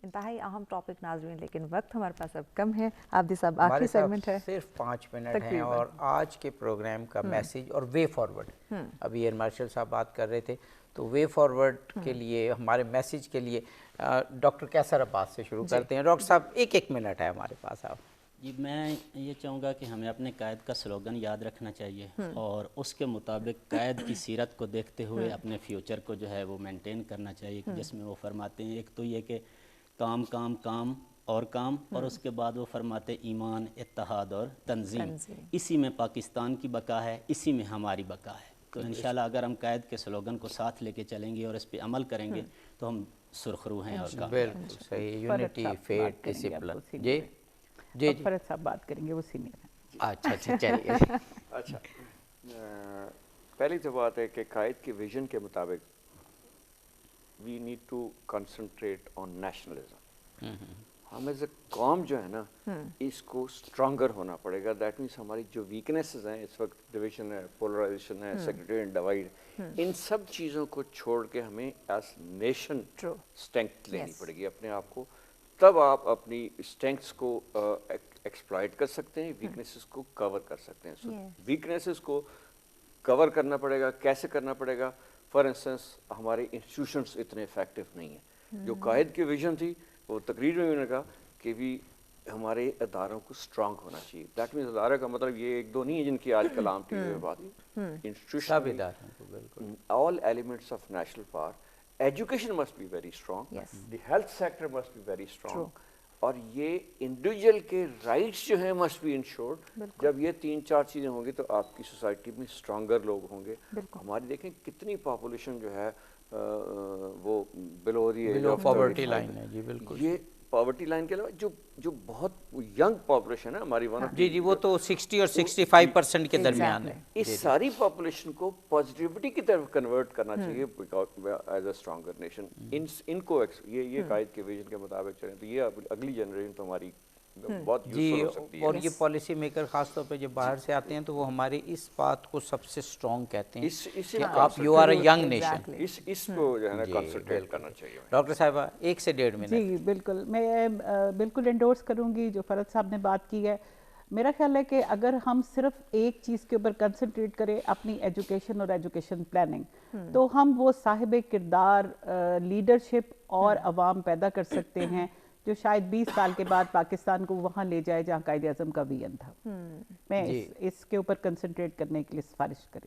انتہائی اہم ٹاپک ناظرین، لیکن وقت ہمارے پاس اب کم ہے. عابدی صاحب آخری سیگمنٹ ہے، صرف 5 منٹ ہیں، اور آج کے پروگرام کا میسیج اور وے فارورڈ. ابھی ایئر مارشل صاحب بات کر رہے تھے تو وے فارورڈ کے لیے، ہمارے میسیج کے لیے ڈاکٹر کیسر عباس سے شروع کرتے ہیں. ڈاکٹر صاحب 1 منٹ ہے ہمارے پاس. آپ جی، میں یہ چاہوں گا کہ ہمیں اپنے قائد کا سلوگن یاد رکھنا چاہیے اور اس کے مطابق قائد کی سیرت کو دیکھتے ہوئے اپنے فیوچر کو جو ہے وہ مینٹین کرنا چاہیے، جس میں وہ فرماتے ہیں ایک تو یہ کہ کام کام کام اور کام، اور اس کے بعد وہ فرماتے ایمان، اتحاد اور تنظیم. اسی میں پاکستان کی بقا ہے، اسی میں ہماری بقا ہے. تو انشاءاللہ اگر ہم قائد کے سلوگن کو ساتھ لے کے چلیں گے اور اس پہ عمل کریں گے تو ہم سرخرو ہیں. اور بالکل صحیح. Unity, faith, discipline. جی جی فرد صاحب بات کریں گے، وہ سینئر ہیں. اچھا چلیے. اچھا، پہلی تو بات ہے کہ قائد کی ویژن کے مطابق we need to concentrate on nationalism. ہم ایز اے قوم جو ہے نا اس کو اسٹرانگر ہونا پڑے گا. دیٹ مینس ہماری جو ویکنیسز ہیں اس وقت، ڈویژن ہے، پولرائزیشن ہے، سیکریٹریٹ ڈیوائڈ، ان سب چیزوں کو چھوڑ کے ہمیں ایز نیشن اسٹرینتھ لینی پڑے گی اپنے آپ کو. تب آپ اپنی اسٹرینگس کو ایکسپلائٹ کر سکتے ہیں، ویکنیسز کو کور کر سکتے ہیں. سو ویکنیسز کو کور کرنا پڑے گا. کیسے کرنا پڑے گا؟ فار انسٹنس ہمارے انسٹیٹیوشنس اتنے افیکٹو نہیں ہیں. جو قائد کی ویژن تھی وہ تقریر میں نے کہا کہ بھی ہمارے اداروں کو اسٹرانگ ہونا چاہیے. دیٹ مینس ادارے کا مطلب یہ 1-2 نہیں ہے جن کی آج کلام کی ہوئی بات. Institution, all elements of national power. Education must be very strong, the health sector must be very strong, اور یہ انڈیویجول کے رائٹس جو ہیں مسٹ بی انشورڈ. جب یہ 3-4 چیزیں ہوں گی تو آپ کی سوسائٹی میں اسٹرانگر لوگ ہوں گے. ہماری دیکھیں کتنی پاپولیشن جو ہے وہ بلو پاورٹی لائن ہے. جی بالکل. یہ پاورٹی لائن کے علاوہ جو بہت ینگ پاپولیشن ہے ہماری، جی وہ تو 60 اور 65% کے درمیان ہے. اس ساری پاپولیشن کو پازیٹیوٹی کی طرف کنورٹ کرنا چاہیے ایز اے اسٹرانگر نیشن. ان کو یہ قائد کے ویژن کے مطابق چلیں تو یہ اگلی جنریشن تو ہماری بہت یوزفل ہو سکتی ہے. اور یہ پالیسی میکر خاص طور پہ جب باہر سے آتے ہیں تو وہ ہماری اس بات کو سب سے اسٹرانگ کہتے ہیں کہ آپ you are a young nation. اس کو جو ہے نا کنسنٹریٹ کرنا چاہیے. ڈاکٹر صاحبہ 1 سے 1.5 منٹ. جی بالکل، میں بالکل انڈورس کروں گی جو فرد صاحب نے بات کی ہے. میرا خیال ہے کہ اگر ہم صرف ایک چیز کے اوپر کنسنٹریٹ کریں، اپنی ایجوکیشن اور ایجوکیشن پلاننگ، تو ہم وہ صاحب کردار لیڈرشپ اور عوام پیدا کر سکتے ہیں جو شاید 20 سال کے بعد پاکستان کو وہاں لے جائے جہاں قائد اعظم کا ویژن تھا. میں اس کے اوپر کنسنٹریٹ کرنے کے لیے سفارش کریں.